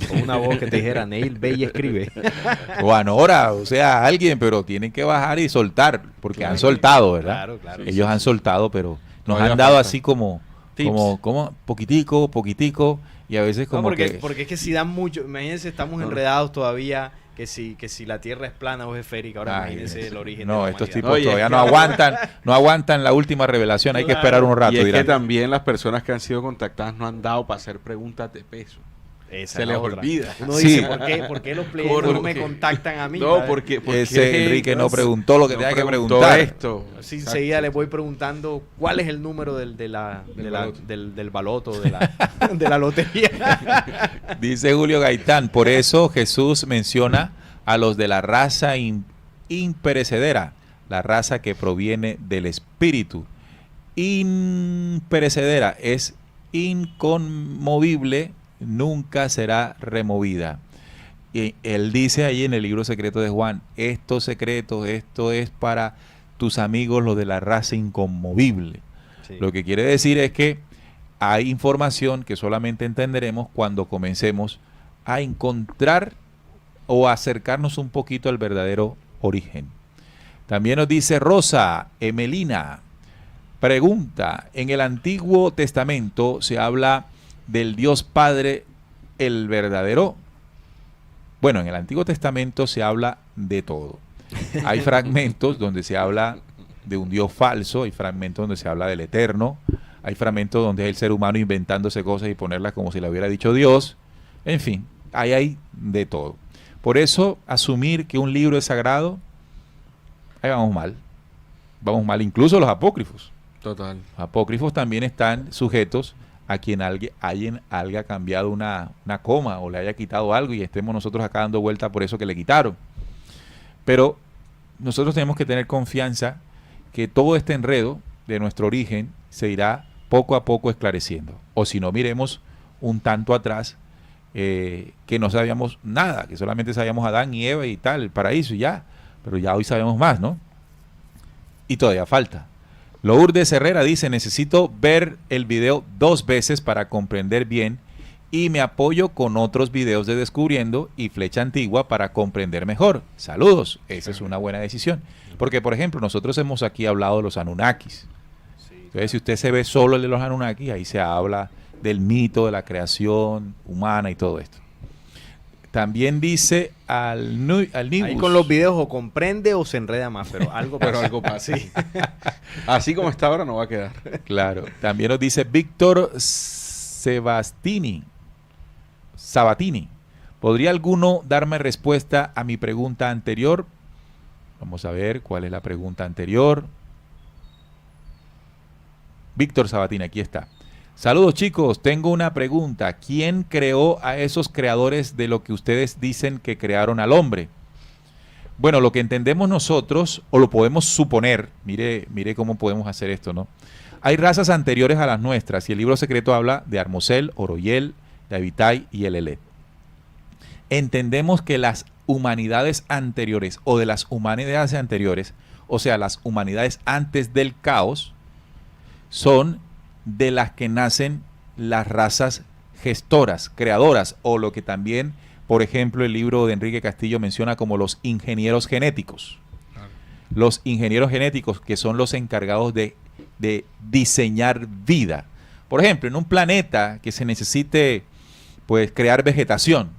Con una voz que te dijera, Neil, ve y escribe. o a Nora, o sea, alguien, pero tienen que bajar y soltar, porque Claro, han soltado, ¿verdad? Claro, claro. Ellos han soltado, pero nos Todavía han dado falta. así como Tips. como poquitico, y a veces como porque es que si dan mucho, imagínense, estamos enredados todavía, que si la Tierra es plana o es esférica, ahora Ay, imagínense el origen no, de la estos humanidad. tipos Oye, todavía es que- no aguantan la última revelación, hay que Claro. esperar un rato. Y es que dirán. también las personas que han sido contactadas no han dado para hacer preguntas de peso. Esa Se es les la otra. olvida. Uno Sí. dice, ¿por qué los players no me Porque- contactan a mí? No, Para- porque Ese Enrique no preguntó lo que tenía que preguntar. Esto. Así Exacto. enseguida les voy preguntando cuál es el número del baloto. del baloto, de la lotería. Dice Julio Gaitán, por eso Jesús menciona a los de la raza imperecedera, la raza que proviene del espíritu. Imperecedera es inconmovible, nunca será removida. Y él dice ahí en el libro secreto de Juan, estos secretos, esto es para tus amigos, los de la raza inconmovible. Sí. Lo que quiere decir es que hay información que solamente entenderemos cuando comencemos a encontrar o a acercarnos un poquito al verdadero origen. También nos dice Rosa Emelina, pregunta, en el Antiguo Testamento se habla del Dios Padre, el verdadero. Bueno, en el Antiguo Testamento se habla de todo. Hay fragmentos donde se habla de un Dios falso, hay fragmentos donde se habla del Eterno, hay fragmentos donde es el ser humano inventándose cosas y ponerlas como si la hubiera dicho Dios. En fin, hay de todo. Por eso, asumir que un libro es sagrado, ahí vamos mal. Vamos mal, incluso los apócrifos. Total. Los apócrifos también están sujetos a quien alguien haya cambiado una coma o le haya quitado algo y estemos nosotros acá dando vuelta por eso que le quitaron. Pero nosotros tenemos que tener confianza que todo este enredo de nuestro origen se irá poco a poco esclareciendo. O si no, miremos un tanto atrás, que no sabíamos nada, que solamente sabíamos Adán y Eva y tal, el paraíso y ya, pero ya hoy sabemos más, ¿no? Y todavía falta. Lourdes Herrera dice, necesito ver el video 2 veces para comprender bien y me apoyo con otros videos de Descubriendo y Flecha Antigua para comprender mejor. Saludos, esa es una buena decisión. Porque, por ejemplo, nosotros hemos aquí hablado de los Anunnakis. Entonces, si usted se ve solo el de los Anunnakis, ahí se habla del mito de la creación humana y todo esto. También dice al Nibus. Ahí con los videos o comprende o se enreda más, pero algo pasa. Pero algo pasa. Sí. Así como está ahora no va a quedar. Claro. También nos dice Víctor Sabatini. ¿Podría alguno darme respuesta a mi pregunta anterior? Vamos a ver cuál es la pregunta anterior. Víctor Sabatini, aquí está. Saludos chicos, tengo una pregunta. ¿Quién creó a esos creadores de lo que ustedes dicen que crearon al hombre? Bueno, lo que entendemos nosotros, o lo podemos suponer, mire cómo podemos hacer esto, ¿no? Hay razas anteriores a las nuestras, y el libro secreto habla de Armosel, Oroyel, de Abitai y Elelet. Entendemos que las humanidades anteriores, o de las humanidades anteriores, o sea, las humanidades antes del caos, son de las que nacen las razas gestoras, creadoras, o lo que también, por ejemplo, el libro de Enrique Castillo menciona como los ingenieros genéticos. Los ingenieros genéticos, que son los encargados de diseñar vida. Por ejemplo, en un planeta que se necesite, pues, crear vegetación.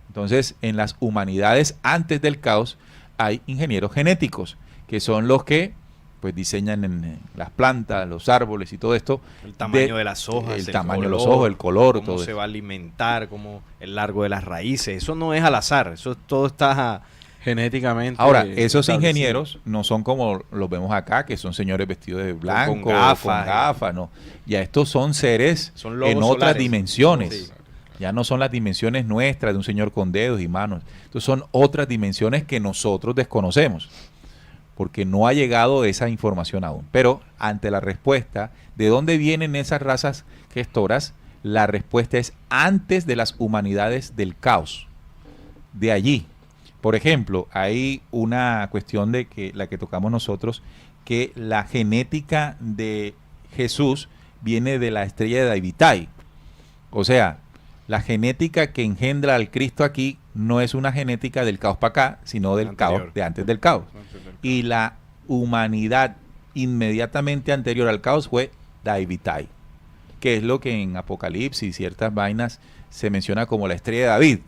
Entonces, en las humanidades antes del caos hay ingenieros genéticos, que son los que pues diseñan en las plantas, los árboles y todo esto. El tamaño de las hojas, el tamaño de los ojos, el color, cómo todo se eso. va a alimentar, cómo el largo de las raíces. Eso no es al azar, eso todo está genéticamente. Ahora, esos establecido. ingenieros no son como los vemos acá, que son señores vestidos de blanco, con gafas, no. Ya estos son seres son lobos en otras solares. dimensiones. Sí. Ya no son las dimensiones nuestras de un señor con dedos y manos. Entonces son otras dimensiones que nosotros desconocemos, porque no ha llegado esa información aún. Pero ante la respuesta, ¿de dónde vienen esas razas gestoras? La respuesta es antes de las humanidades del caos. De allí. Por ejemplo, hay una cuestión de que la que tocamos nosotros, que la genética de Jesús viene de la estrella de Abitai. O sea, la genética que engendra al Cristo aquí no es una genética del caos para acá, sino del Anterior. caos, de antes del caos. Y la humanidad inmediatamente anterior al caos fue Davitai, que es lo que en Apocalipsis y ciertas vainas se menciona como la estrella de David.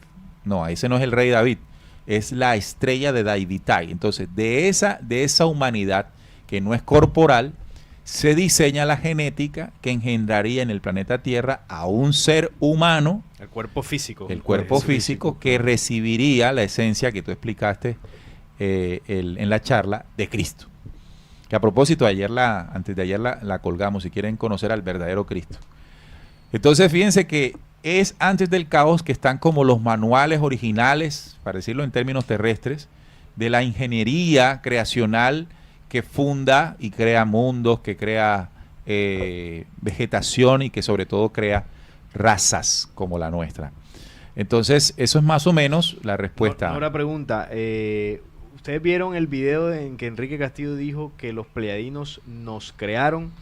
No, ese no es el rey David, es la estrella de Davitai. Entonces, de esa humanidad que no es corporal, se diseña la genética que engendraría en el planeta Tierra a un ser humano, el cuerpo físico. el cuerpo físico que recibiría la esencia que tú explicaste en la charla de Cristo. Que a propósito, antes de ayer la colgamos, si quieren conocer al verdadero Cristo. Entonces, fíjense que es antes del caos que están como los manuales originales, para decirlo en términos terrestres, de la ingeniería creacional que funda y crea mundos, que crea vegetación y que sobre todo crea razas como la nuestra. Entonces, eso es más o menos la respuesta. Ahora pregunta, ¿ustedes vieron el video en que Enrique Castillo dijo que los pleiadinos nos crearon?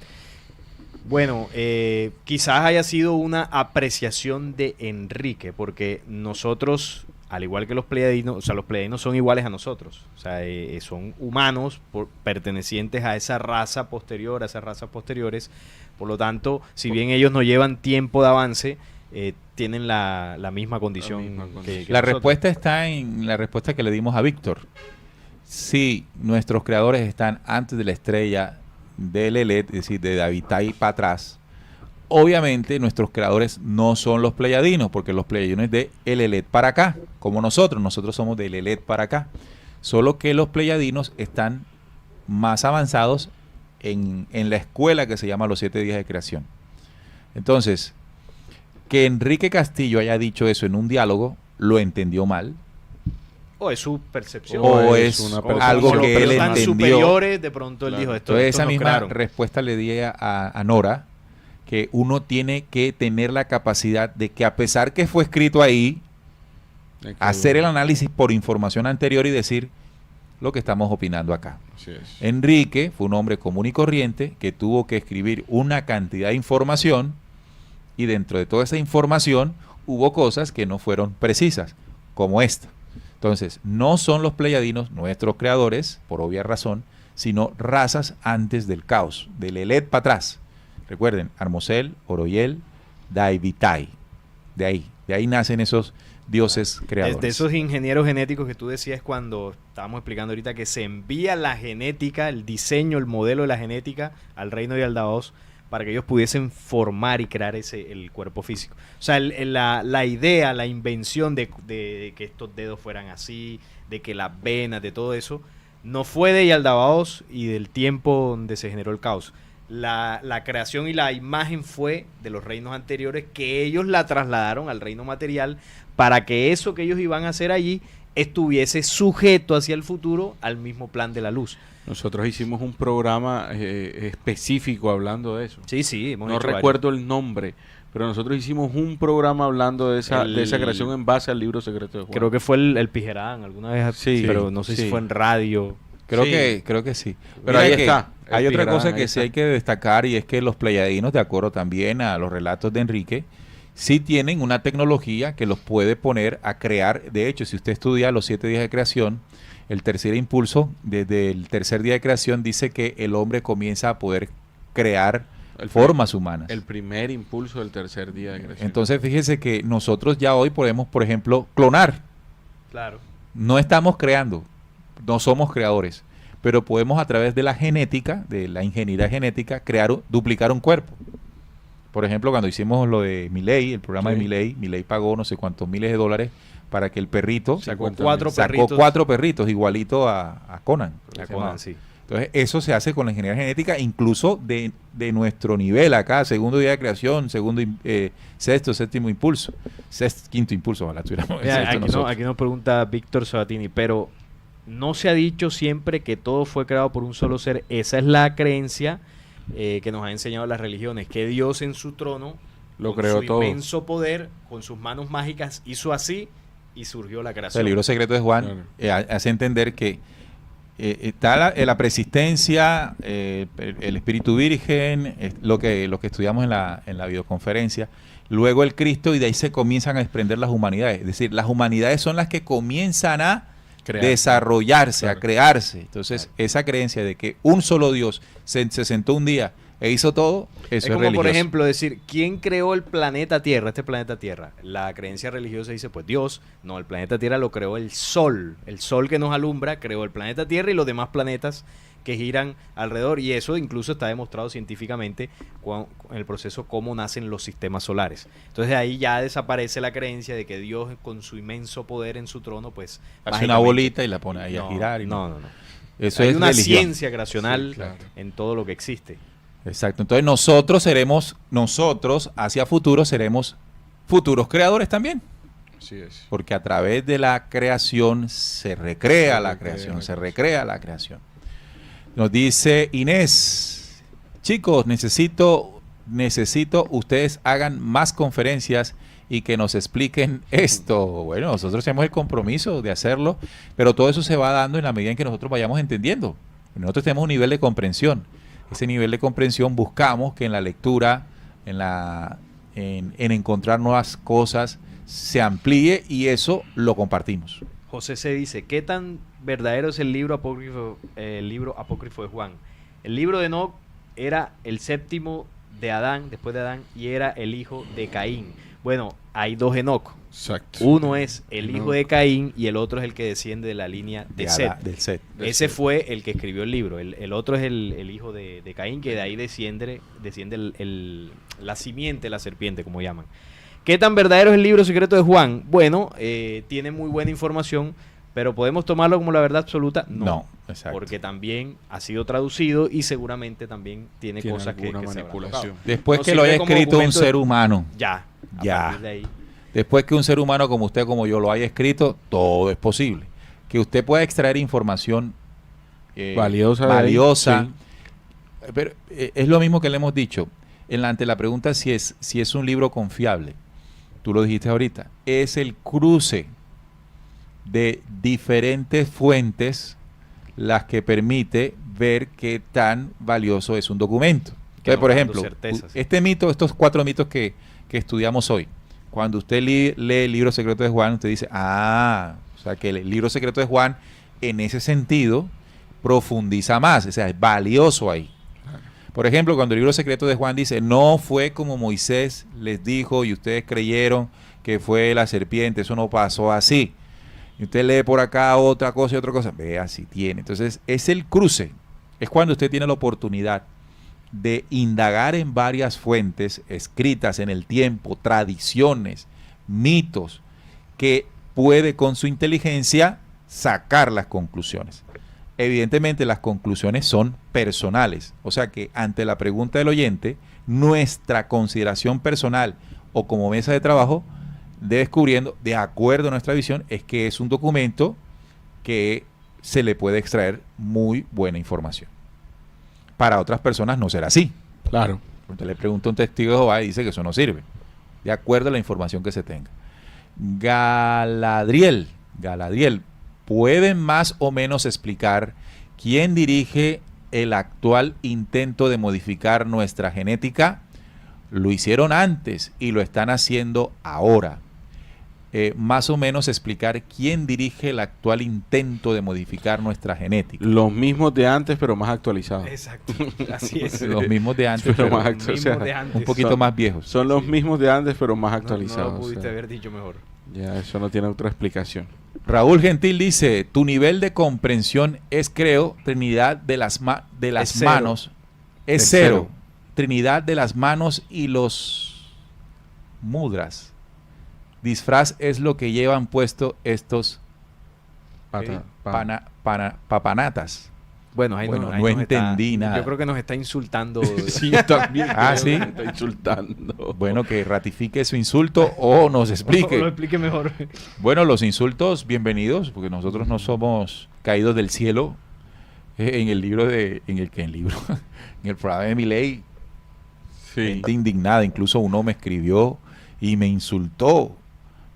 Bueno, quizás haya sido una apreciación de Enrique, porque nosotros, al igual que los pleiadinos, o sea, los pleiadinos son iguales a nosotros, o sea, son humanos pertenecientes a esa raza posterior, a esas razas posteriores, por lo tanto, si bien ellos no llevan tiempo de avance, tienen la misma condición. Que la nosotros. respuesta está en la respuesta que le dimos a Víctor. Si nuestros creadores están antes de la estrella del Elelet, es decir, de Davitai para atrás, obviamente nuestros creadores no son los pleiadinos, porque los pleiadinos es de Elelet para acá, como nosotros somos del Elelet para acá, solo que los pleiadinos están más avanzados en la escuela que se llama los 7 días de creación. Entonces, que Enrique Castillo haya dicho eso en un diálogo, lo entendió mal. O es su percepción. O es algo que él tan entendió. superiores, de pronto él dijo esto. Entonces esa nos misma crearon. respuesta le di a Nora, que uno tiene que tener la capacidad de que, a pesar que fue escrito ahí, hacer el análisis por información anterior y decir lo que estamos opinando acá. Así es. Enrique fue un hombre común y corriente que tuvo que escribir una cantidad de información, y dentro de toda esa información hubo cosas que no fueron precisas, como esta. Entonces, no son los pleyadinos nuestros creadores, por obvia razón, sino razas antes del caos, del Elet para atrás. Recuerden, Armosel, Oroyel, Daivitai. De ahí nacen esos dioses creadores. De esos ingenieros genéticos que tú decías cuando estábamos explicando ahorita que se envía la genética, el diseño, el modelo de la genética al reino de Aldabaoth para que ellos pudiesen formar y crear el cuerpo físico. O sea, la idea, la invención de que estos dedos fueran así, de que las venas, de todo eso, no fue de Yaldabaoth y del tiempo donde se generó el caos. La creación y la imagen fue de los reinos anteriores, que ellos la trasladaron al reino material para que eso que ellos iban a hacer allí estuviese sujeto hacia el futuro al mismo plan de la luz. Nosotros hicimos un programa específico hablando de eso. Sí, No recuerdo el nombre, pero nosotros hicimos un programa hablando de esa creación en base al libro secreto de Juan. Creo que fue el Pijerán alguna vez, sí, pero no sé si fue en radio. Creo que sí. Pero ahí está. Hay otra cosa que sí hay que destacar, y es que los pleyadinos, de acuerdo también a los relatos de Enrique, sí tienen una tecnología que los puede poner a crear. De hecho, si usted estudia los 7 días de creación, el tercer impulso, desde el tercer día de creación, dice que el hombre comienza a poder crear formas humanas. El primer impulso del tercer día de creación. Entonces, fíjese que nosotros ya hoy podemos, por ejemplo, clonar. Claro. No estamos creando, no somos creadores, pero podemos, a través de la genética, de la ingeniería genética, duplicar un cuerpo. Por ejemplo, cuando hicimos lo de Milei, el programa de Milei pagó no sé cuántos miles de dólares para que el perrito sacó 4 perritos igualito a Conan. A Conan, sí. Entonces, eso se hace con la ingeniería genética, incluso de nuestro nivel acá, segundo día de creación, sexto, séptimo impulso, quinto impulso, ojalá tuviéramos. Aquí nos pregunta Víctor Sabatini, pero no se ha dicho siempre que todo fue creado por un solo ser. Esa es la creencia que nos han enseñado las religiones, que Dios en su trono lo con creó su todo. Inmenso poder, con sus manos mágicas, hizo así y surgió la creación. El libro secreto de Juan hace entender que está la preexistencia, el espíritu virgen, lo que estudiamos en la videoconferencia, luego el Cristo, y de ahí se comienzan a desprender las humanidades. Es decir, las humanidades son las que comienzan a desarrollarse, a crearse. Entonces, esa creencia de que un solo Dios se sentó un día e hizo todo, eso es como, religioso. por ejemplo, decir, ¿quién creó el planeta Tierra, este planeta Tierra? La creencia religiosa dice, pues Dios. No, el planeta Tierra lo creó el Sol. El Sol que nos alumbra creó el planeta Tierra y los demás planetas que giran alrededor. Y eso incluso está demostrado científicamente en el proceso cómo nacen los sistemas solares. Entonces ahí ya desaparece la creencia de que Dios, con su inmenso poder en su trono, pues hace una bolita y la pone ahí a girar. No. Eso hay es una religión. ciencia creacional en todo lo que existe. Exacto. Entonces nosotros hacia futuro seremos futuros creadores también. Así es. Porque a través de la creación se recrea la creación. Nos dice Inés, chicos, necesito ustedes hagan más conferencias y que nos expliquen esto. Bueno, nosotros tenemos el compromiso de hacerlo, pero todo eso se va dando en la medida en que nosotros vayamos entendiendo. Nosotros tenemos un nivel de comprensión. Ese nivel de comprensión buscamos que en la lectura, en encontrar nuevas cosas, se amplíe, y eso lo compartimos. José se dice, ¿qué tan verdadero es el libro apócrifo de Juan? El libro de Enoc era el séptimo de Adán, después de Adán, y era el hijo de Caín. Bueno, hay 2 Enoc. Exacto. Uno es el hijo de Caín y el otro es el que desciende de la línea de Set. Ese fue el que escribió el libro. El otro es el hijo de Caín, que de ahí desciende la simiente, la serpiente, como llaman. ¿Qué tan verdadero es el libro secreto de Juan? Bueno, tiene muy buena información, pero ¿podemos tomarlo como la verdad absoluta? No, exacto. Porque también ha sido traducido y seguramente también tiene cosas que manipulación. Después que lo haya escrito un ser humano. Ya. De ahí. Después que un ser humano como usted, como yo, lo haya escrito, todo es posible. Que usted pueda extraer información valiosa. Sí. Pero es lo mismo que le hemos dicho. ante la pregunta si es un libro confiable, tú lo dijiste ahorita, es el cruce de diferentes fuentes las que permite ver qué tan valioso es un documento. Entonces, por ejemplo, estos 4 mitos que estudiamos hoy, cuando usted lee el libro secreto de Juan, usted dice, o sea que el libro secreto de Juan, en ese sentido, profundiza más, o sea, es valioso ahí. Por ejemplo, cuando el libro secreto de Juan dice, no fue como Moisés les dijo y ustedes creyeron que fue la serpiente, eso no pasó así. Y usted lee por acá otra cosa y otra cosa, vea si tiene. Entonces, es el cruce, es cuando usted tiene la oportunidad de indagar en varias fuentes escritas en el tiempo, tradiciones, mitos, que puede con su inteligencia sacar las conclusiones. Evidentemente las conclusiones son personales, o sea que ante la pregunta del oyente, nuestra consideración personal o como mesa de trabajo, descubriendo, de acuerdo a nuestra visión, es que es un documento que se le puede extraer muy buena información. Para otras personas no será así. Claro. Usted le pregunta a un testigo de Jehová y dice que eso no sirve, de acuerdo a la información que se tenga. Galadriel, ¿pueden más o menos explicar quién dirige el actual intento de modificar nuestra genética? Lo hicieron antes y lo están haciendo ahora. Más o menos explicar quién dirige el actual intento de modificar nuestra genética. Los mismos de antes, pero más actualizados. Exacto, así es. Los mismos de antes, pero pero más actualizados. un poquito más viejos. Son los mismos de antes, pero más No actualizados. lo pudiste haber dicho mejor. Ya, eso no tiene otra explicación. Raúl Gentil dice, tu nivel de comprensión es, creo, Trinidad de las Es manos. Es Es cero. cero. Trinidad de las manos y los mudras. Disfraz es lo que llevan puesto estos papanatas. Bueno, ahí Bueno, ahí no nos entendí nada. Yo creo que nos está insultando. Sí, también. ¿Sí? Me está insultando. Bueno, que ratifique su insulto o nos Lo explique. explique mejor. Bueno, los insultos, bienvenidos, porque nosotros no somos caídos del cielo. En el programa de Milei, gente indignada, incluso uno me escribió y me insultó.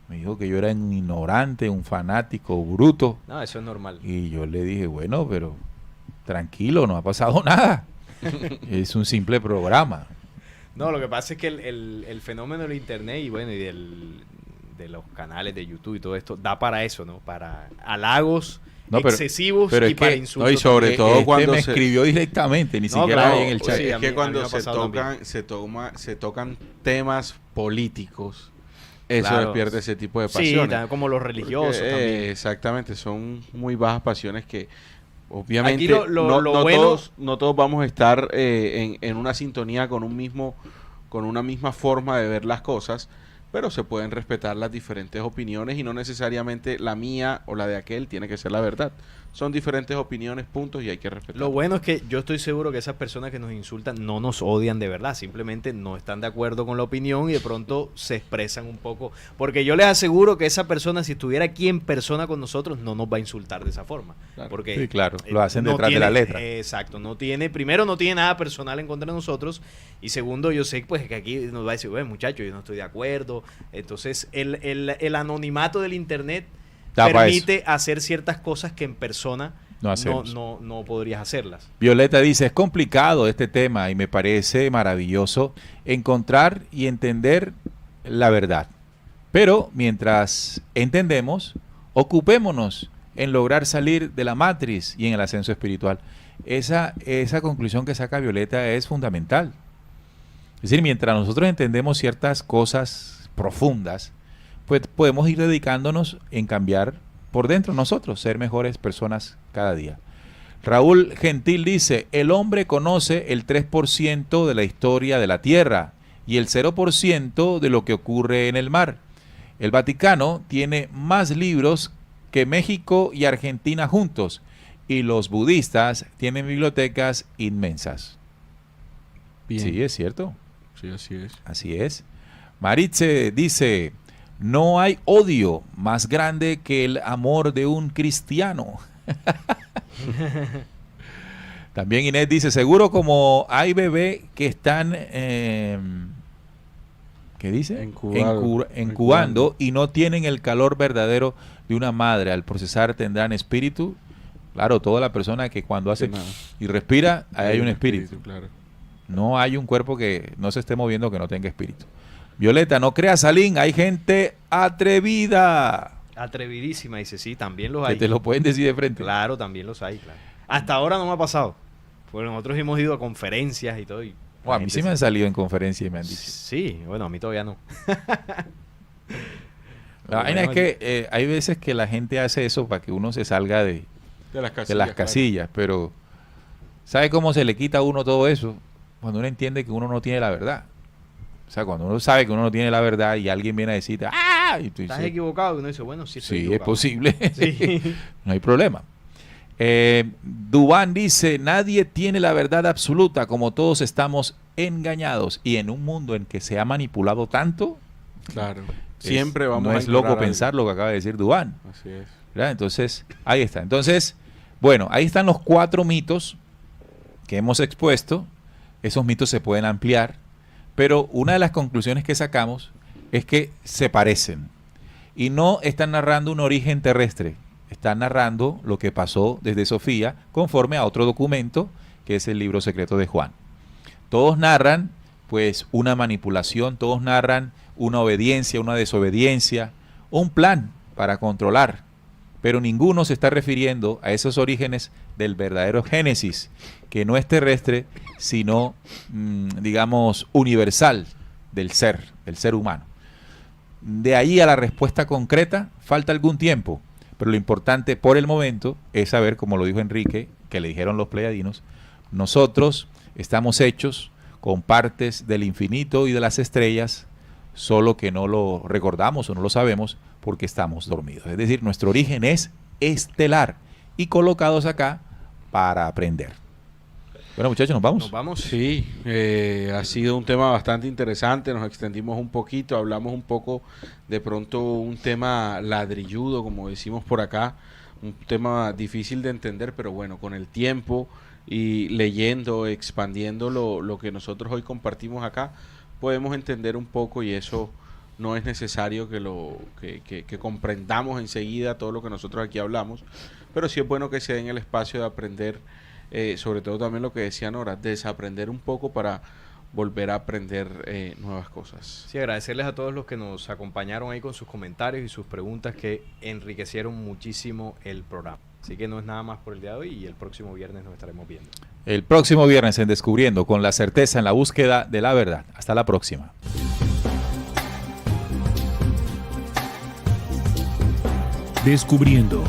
Me dijo que yo era un ignorante, un fanático, bruto. No, eso es normal. Y yo le dije, bueno, pero tranquilo, no ha pasado nada. Es un simple programa. No, lo que pasa es que el fenómeno del internet y bueno, y de los canales de YouTube y todo esto, da para eso, ¿no? Para halagos excesivos pero y es para que, insultos. no, y sobre también. todo cuando me se- escribió directamente, ni siquiera claro, ahí en el chat. sí, a Es que mí cuando me ha se pasado tocan temas políticos, eso Claro. despierta ese tipo de Sí, pasiones. como los religiosos Porque, también. exactamente, son muy bajas pasiones que obviamente Aquí lo no bueno- no todos vamos a estar en una sintonía con una misma forma de ver las cosas, pero se pueden respetar las diferentes opiniones y no necesariamente la mía o la de aquel tiene que ser la verdad. Son diferentes opiniones, puntos y hay que respetar. Lo bueno es que yo estoy seguro que esas personas que nos insultan no nos odian de verdad, simplemente no están de acuerdo con la opinión y de pronto se expresan un poco. Porque yo les aseguro que esa persona, si estuviera aquí en persona con nosotros, no nos va a insultar de esa forma. Claro. Porque, Sí, claro, lo hacen no detrás de la letra. Exacto, primero no tiene nada personal en contra de nosotros y segundo yo sé pues que aquí nos va a decir, bueno muchachos, yo no estoy de acuerdo. Entonces el anonimato del internet Da pa' permite hacer ciertas cosas que en persona No hacemos. no podrías hacerlas. Violeta dice, es complicado este tema y me parece maravilloso encontrar y entender la verdad. Pero mientras entendemos, ocupémonos en lograr salir de la matriz y en el ascenso espiritual. Esa conclusión que saca Violeta es fundamental. Es decir, mientras nosotros entendemos ciertas cosas profundas, pues podemos ir dedicándonos en cambiar por dentro nosotros, ser mejores personas cada día. Raúl Gentil dice, el hombre conoce el 3% de la historia de la Tierra y el 0% de lo que ocurre en el mar. El Vaticano tiene más libros que México y Argentina juntos y los budistas tienen bibliotecas inmensas. Bien. Sí, es cierto. Sí, así es. Así es. Maritze dice, no hay odio más grande que el amor de un cristiano. También Inés dice, seguro como hay bebés que están, ¿qué dice? Incubando y no tienen el calor verdadero de una madre. Al procesar tendrán espíritu. Claro, toda la persona que cuando hace y respira, ahí hay un espíritu. Claro. No hay un cuerpo que no se esté moviendo que no tenga espíritu. Violeta, no creas, Salín, hay gente atrevida. Atrevidísima, dice, sí, también los Que hay. te lo pueden decir de frente. Claro, también los hay, claro. Hasta ahora no me ha pasado. Porque nosotros hemos ido a conferencias y todo. Y A mí sí me han salido en conferencia y me han dicho. Sí, bueno, a mí todavía no. La vaina es que hay veces que la gente hace eso para que uno se salga de las casillas, pero ¿sabe cómo se le quita a uno todo eso? Cuando uno entiende que uno no tiene la verdad. O sea, cuando uno sabe que uno no tiene la verdad y alguien viene a decirte, ¡ah! Y tú dices, ¿estás equivocado? Y uno dice, bueno, sí estoy sí, equivocado. es posible. Sí. No hay problema. Dubán dice, nadie tiene la verdad absoluta, como todos estamos engañados. Y en un mundo en que se ha manipulado tanto, claro. Siempre vamos no a es loco encontrar pensar algo. lo que acaba de decir Dubán. Así es. ¿Verdad? Entonces, ahí está. Entonces, bueno, ahí están los 4 mitos que hemos expuesto. Esos mitos se pueden ampliar, pero una de las conclusiones que sacamos es que se parecen y no están narrando un origen terrestre, están narrando lo que pasó desde Sofía conforme a otro documento que es el libro secreto de Juan. Todos narran pues una manipulación, todos narran una obediencia, una desobediencia, un plan para controlar, pero ninguno se está refiriendo a esos orígenes del verdadero Génesis, que no es terrestre, sino, digamos, universal del ser humano. De ahí a la respuesta concreta falta algún tiempo, pero lo importante por el momento es saber, como lo dijo Enrique, que le dijeron los pleiadinos, nosotros estamos hechos con partes del infinito y de las estrellas, solo que no lo recordamos o no lo sabemos porque estamos dormidos. Es decir, nuestro origen es estelar y colocados acá para aprender. Bueno, muchachos, ¿nos vamos? Nos vamos. Sí, ha sido un tema bastante interesante, nos extendimos un poquito, hablamos un poco de pronto un tema ladrilludo, como decimos por acá, un tema difícil de entender, pero bueno, con el tiempo y leyendo, expandiendo lo que nosotros hoy compartimos acá, podemos entender un poco y eso no es necesario que comprendamos enseguida todo lo que nosotros aquí hablamos, pero sí es bueno que se den el espacio de aprender, sobre todo también lo que decía Nora, desaprender un poco para volver a aprender nuevas cosas. Sí, agradecerles a todos los que nos acompañaron ahí con sus comentarios y sus preguntas que enriquecieron muchísimo el programa. Así que no es nada más por el día de hoy y el próximo viernes nos estaremos viendo. El próximo viernes en Descubriendo, con la certeza en la búsqueda de la verdad. Hasta la próxima. Descubriendo.